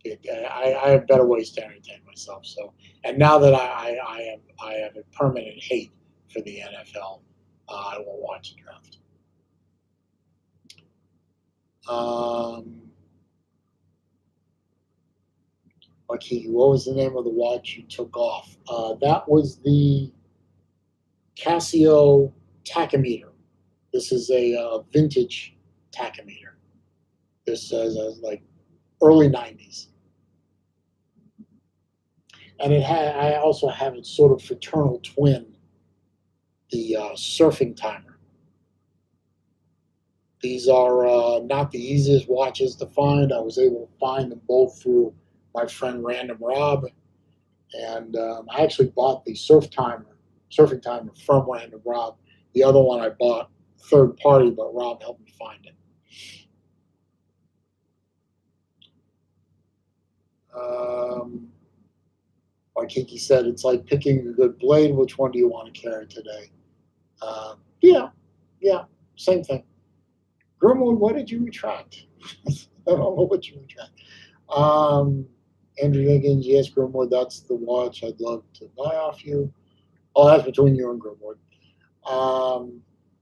Speaker 1: I have better ways to entertain myself. So, and now that I have a permanent hate for the NFL, I won't watch the draft. Okay, what was the name of the watch you took off? That was the Casio tachometer. This is a vintage tachometer. This is like early 90s. And I also have its sort of fraternal twin, the surfing timer. These are not the easiest watches to find. I was able to find them both through my friend Random Rob, and I actually bought the surfing timer from Random Rob. The other one I bought third party, but Rob helped me find it. Like Kiki said, it's like picking a good blade. Which one do you want to carry today? Yeah, same thing. Grimwood, what did you retract? I don't know what you retract. Andrew Higgins, yes, Grimwood, that's the watch I'd love to buy off you. Oh, that's between you and Grimwood.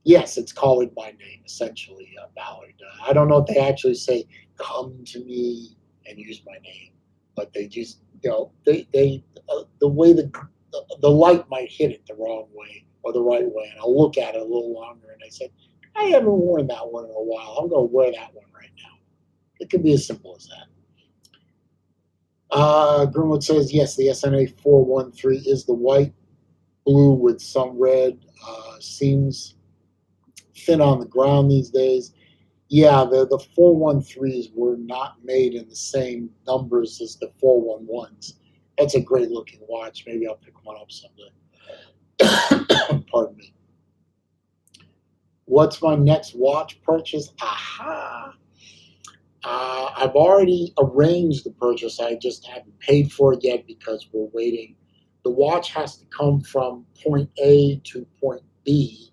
Speaker 1: Yes, it's calling my name, essentially, Ballard. I don't know if they actually say, come to me and use my name, but they just, the way the light might hit it the wrong way or the right way, and I'll look at it a little longer, and I say, I haven't worn that one in a while. I'm going to wear that one right now. It could be as simple as that. Grimwood says, yes, the SNA 413 is the white, blue with some red. Seems thin on the ground these days. Yeah, the 413s were not made in the same numbers as the 411s. That's a great looking watch. Maybe I'll pick one up someday. Pardon me. What's my next watch purchase? Aha! I've already arranged the purchase. I just haven't paid for it yet because we're waiting. The watch has to come from point A to point B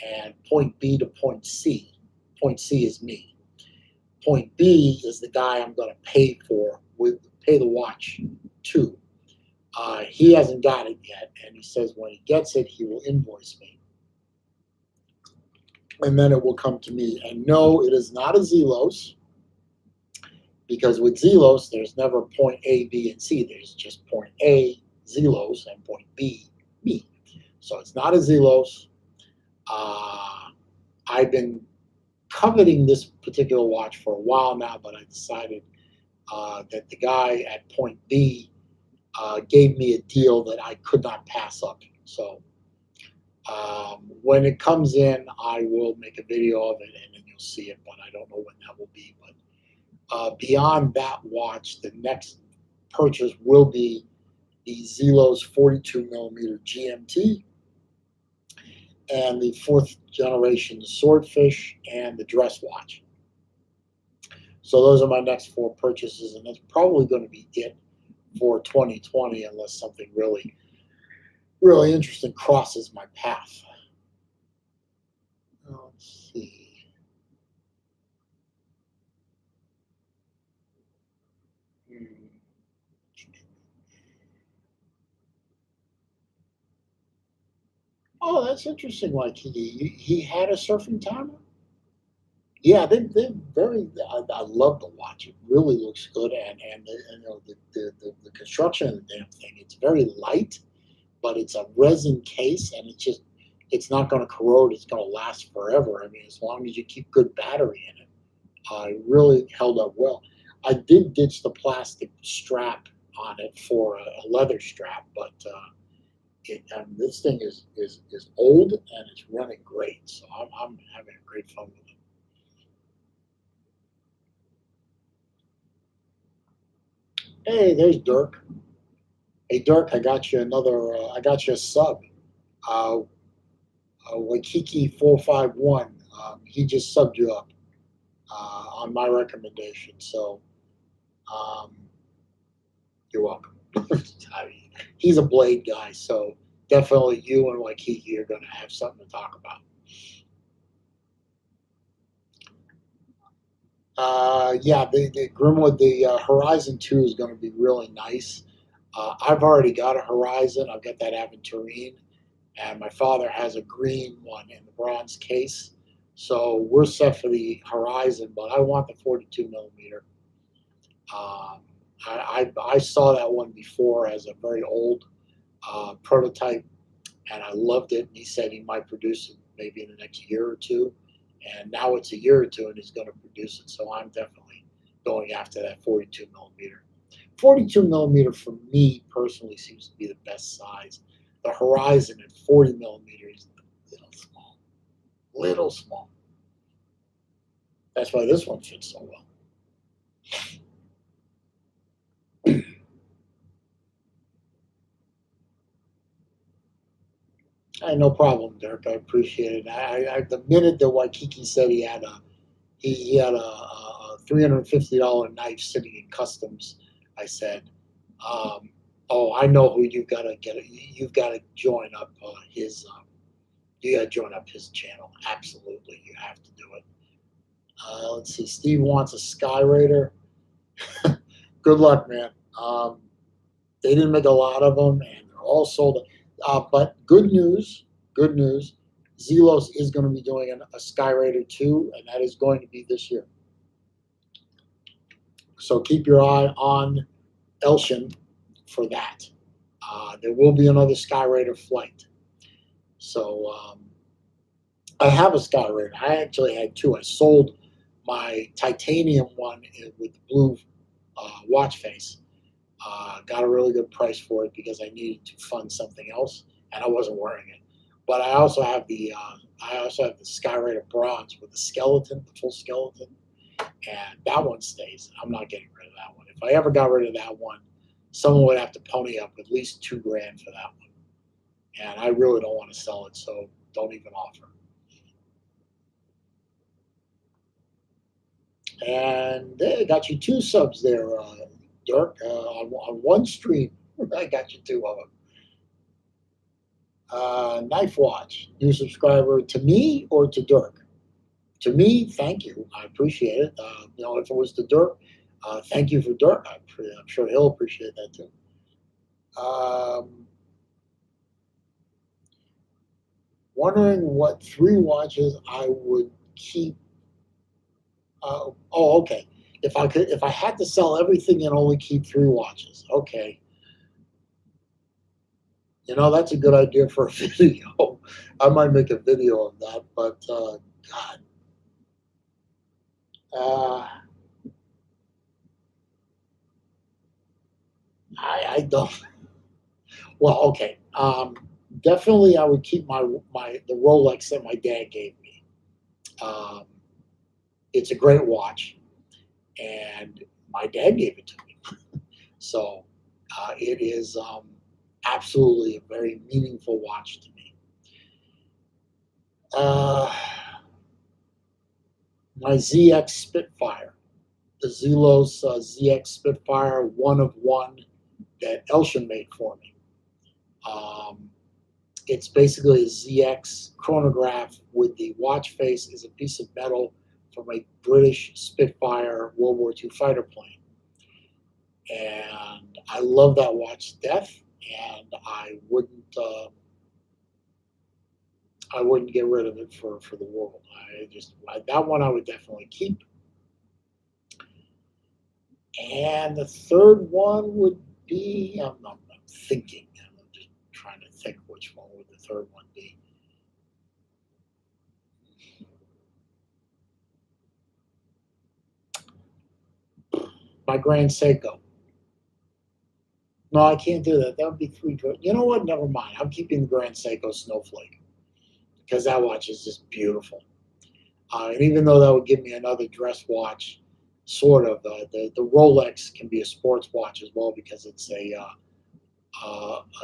Speaker 1: and point B to point C. Point C is me. Point B is the guy I'm going to pay the watch to. He hasn't got it yet, and he says when he gets it, he will invoice me, and then it will come to me. And no, it is not a Zelos, because with Zelos, there's never point A, B, and C. There's just point A, Zelos, and point B, me. So it's not a Zelos. I've been coveting this particular watch for a while now, but I decided that the guy at point B gave me a deal that I could not pass up. So when it comes in, I will make a video of it and then you'll see it, but I don't know when that will be. But beyond that watch, the next purchase will be the Zelos 42 millimeter GMT and the 4th generation Swordfish and the dress watch. So those are my next 4 purchases, and that's probably going to be it for 2020 unless something really, really interesting crosses my path. Let's see. Oh, that's interesting. Like he had a surfing timer. Yeah, they're very. I love the watch. It really looks good, and you know the construction of the damn thing. It's very light, but it's a resin case, and it's not going to corrode. It's going to last forever. I mean, as long as you keep good battery in it, it really held up well. I did ditch the plastic strap on it for a leather strap, but this thing is old and it's running great. So I'm having a great fun with it. Hey, there's Dirk. Hey, Dirk, I got you another. I got you a sub. Uh, Waikiki 451. He just subbed you up on my recommendation. So um, you're welcome. I mean, he's a Blade guy, so definitely you and Waikiki are going to have something to talk about. Yeah, the Grimwood, the Horizon 2 is going to be really nice. I've already got a Horizon. I've got that Aventurine, and my father has a green one in the bronze case. So we're set for the Horizon, but I want the 42 millimeter. Um, I saw that one before as a very old prototype, and I loved it. And he said he might produce it maybe in the next year or two. And now it's a year or two, and he's going to produce it. So I'm definitely going after that 42 millimeter. 42 millimeter for me personally seems to be the best size. The Horizon at 40 millimeters is a little small, little small. That's why this one fits so well. No problem, Dirk. I appreciate it. The minute that Waikiki said he had a $350 knife sitting in customs, I said, "Oh, I know who you've got to get. You've got to join up his. You got to join up his channel. Absolutely, you have to do it." Let's see. Steve wants a Sky Raider. Good luck, man. They didn't make a lot of them, and they're all sold. But good news, good news. Zelos is going to be doing a Sky Raider 2, and that is going to be this year. So keep your eye on Elshin for that. There will be another Sky Raider flight. So I have a Sky Raider. I actually had 2. I sold my titanium one with the blue watch face. Got a really good price for it because I needed to fund something else, and I wasn't wearing it. But I also have the Sky Raider bronze with the skeleton, the full skeleton, and that one stays. I'm not getting rid of that one. If I ever got rid of that one, someone would have to pony up at least $2,000 for that one, and I really don't want to sell it, so don't even offer. And they got you two subs there, Dirk, on one stream. I got you two of them. Knife Watch, new subscriber to me or to Dirk? To me, thank you. I appreciate it. If it was to Dirk, thank you for Dirk. I'm sure he'll appreciate that too. Wondering what three watches I would keep. Okay. If I had to sell everything and only keep three watches, okay. That's a good idea for a video. I might make a video of that, but God, uh, I don't. Well, okay. Definitely, I would keep the Rolex that my dad gave me. Um, it's a great watch, and my dad gave it to me, so it is absolutely a very meaningful watch to me. Uh, my ZX Spitfire, the Zelos ZX Spitfire, one of one that Elsham made for me. It's basically a ZX chronograph with the watch face is a piece of metal from a British Spitfire World War II fighter plane. And I love that watch to death, and I wouldn't get rid of it for the world. That one I would definitely keep. And the third one would be, I'm thinking, I'm just trying to think which one would the third one be. My Grand Seiko. No, I can't do that. That would be three. You know what? Never mind. I'm keeping the Grand Seiko Snowflake because that watch is just beautiful. And even though that would give me another dress watch, sort of, the Rolex can be a sports watch as well because it's a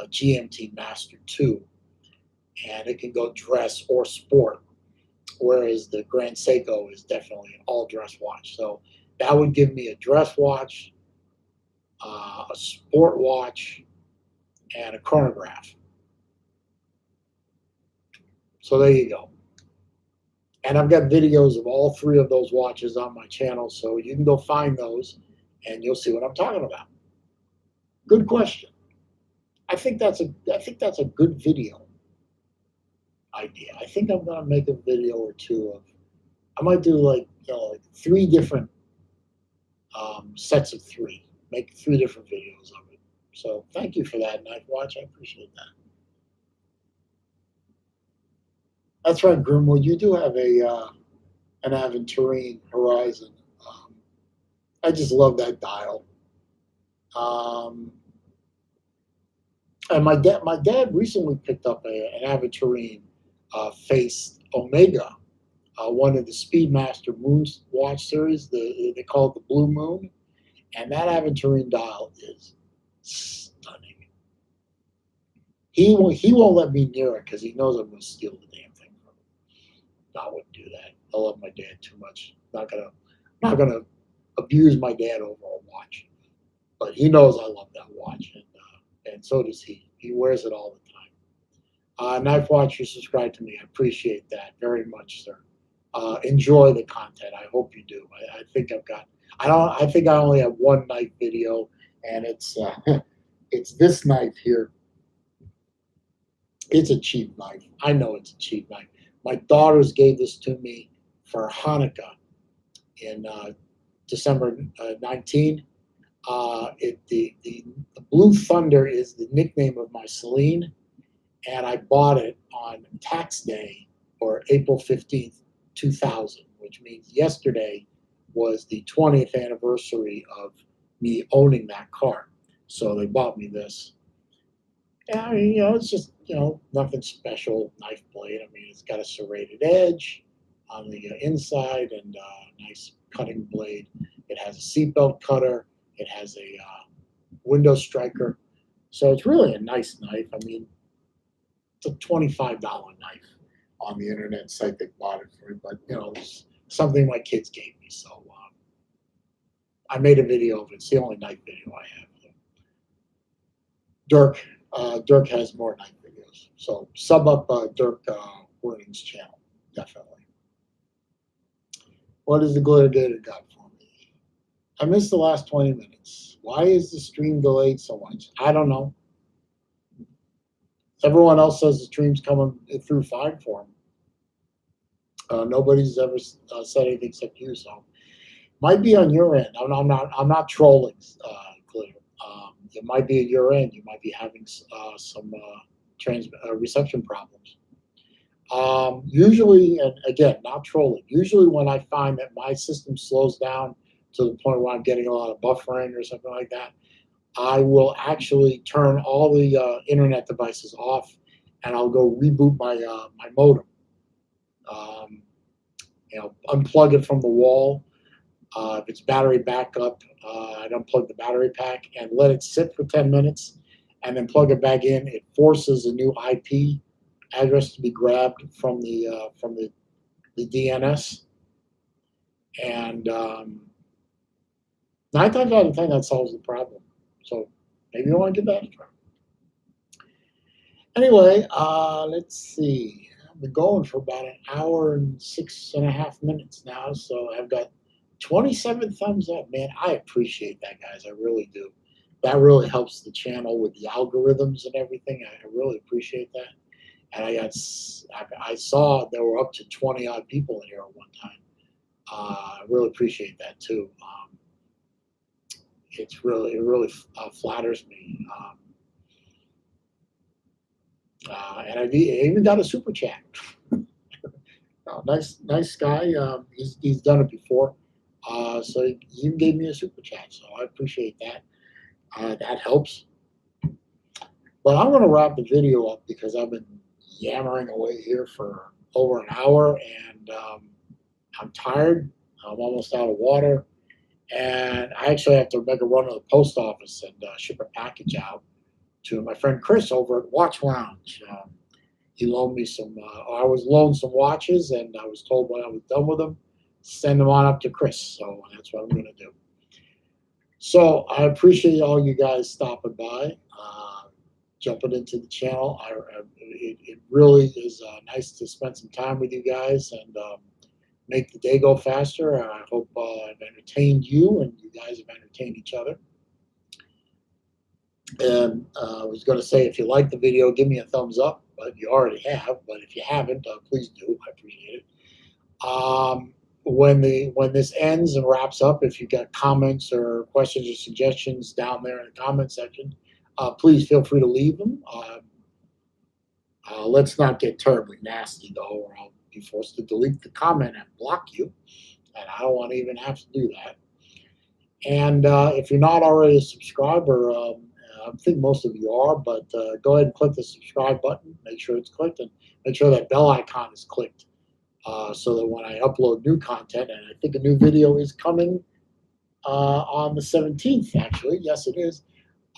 Speaker 1: GMT Master 2, and it can go dress or sport, whereas the Grand Seiko is definitely an all-dress watch. So that would give me a dress watch, a sport watch, and a chronograph. So there you go. And I've got videos of all three of those watches on my channel, so you can go find those and you'll see what I'm talking about. Good question. I think that's a good video idea. I think I'm gonna make a video or two of. I might do like three different sets of three. Make three different videos of it. So thank you for that, Knife Watch. I appreciate that. That's right, Grimwood. You do have an Aventurine Horizon. I just love that dial. Um, and my dad recently picked up an Aventurine Face Omega, one of the Speedmaster Moon watch series. They call it the Blue Moon, and that Aventurine dial is stunning. He won't let me near it because he knows I'm going to steal the damn thing from him. I wouldn't do that. I love my dad too much. Not gonna abuse my dad over a watch, but he knows I love that watch, and so does he. He wears it all the time. Knife Watch, you subscribe to me. I appreciate that very much, sir. Enjoy the content. I hope you do. I think I've got. I think I only have one knife video, and it's it's this knife here. It's a cheap knife. I know it's a cheap knife. My daughters gave this to me for Hanukkah in December 19. The Blue Thunder is the nickname of my Saleen, and I bought it on tax day, or April 15th, 2000, which means yesterday was the 20th anniversary of me owning that car. So they bought me this. And I mean, it's just, nothing special knife blade. I mean, it's got a serrated edge on the inside and a nice cutting blade. It has a seatbelt cutter. It has a window striker. So it's really a nice knife. I mean, it's a $25 knife on the internet site they bought it for, but it's something my kids gave me. So I made a video of it. It's the only night video I have. Dirk has more night videos. So sub up Dirk Wording's channel, definitely. What does the glitter gator got for me? I missed the last 20 minutes. Why is the stream delayed so much? I don't know. Everyone else says the stream's coming through fine for them. Nobody's ever said anything except you, so might be on your end. I'm not trolling, Glitter. It might be at your end. You might be having some reception problems. Usually, and again, not trolling. Usually, when I find that my system slows down to the point where I'm getting a lot of buffering or something like that, I will actually turn all the internet devices off, and I'll go reboot my my modem. Unplug it from the wall. If it's battery backup, I'd unplug the battery pack and let it sit for 10 minutes, and then plug it back in. It forces a new IP address to be grabbed from the DNS, and 9 times out of 10 that solves the problem. So maybe you want to give that a try. Anyway, let's see. I've been going for about an hour and 6.5 minutes now, so I've got 27 thumbs up. Man, I appreciate that, guys. I really do. That really helps the channel with the algorithms and everything. I really appreciate that. And I saw there were up to 20 odd people in here at one time. I really appreciate that too. It really flatters me. And I even got a super chat. Nice guy. He's done it before. So he even gave me a super chat. So I appreciate that. That helps. But I'm going to wrap the video up because I've been yammering away here for over an hour, and I'm tired. I'm almost out of water, and I actually have to make a run to the post office and ship a package out to my friend Chris over at Watch Lounge. He loaned me I was loaned some watches, and I was told when I was done with them, send them on up to Chris. So that's what I'm going to do. So I appreciate all you guys stopping by, jumping into the channel. It really is nice to spend some time with you guys and make the day go faster. I hope I've entertained you and you guys have entertained each other. And I was going to say, if you like the video, give me a thumbs up, but you already have. But if you haven't, please do. I appreciate it. When this ends and wraps up, if you've got comments or questions or suggestions down there in the comment section, please feel free to leave them. Let's not get terribly nasty, though, or I'll be forced to delete the comment and block you. And I don't want to even have to do that. And if you're not already a subscriber, I think most of you are, but go ahead and click the subscribe button. Make sure it's clicked, and make sure that bell icon is clicked so that when I upload new content, and I think a new video is coming on the 17th, actually. Yes, it is.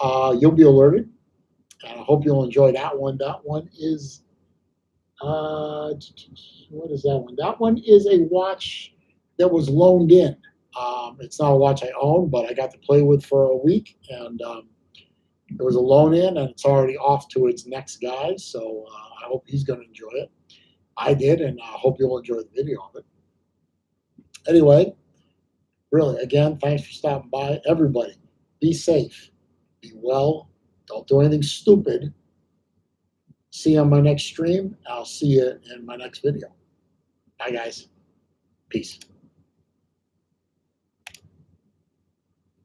Speaker 1: You'll be alerted, and I hope you'll enjoy that one. That one is, what is that one? That one is a watch that was loaned in. It's not a watch I own, but I got to play with for a week, and it was a loan in, and it's already off to its next guy, so I hope he's going to enjoy it. I did, and I hope you'll enjoy the video of it. Anyway, really, again, thanks for stopping by. Everybody, be safe, be well, don't do anything stupid. See you on my next stream. I'll see you in my next video. Bye, guys. Peace.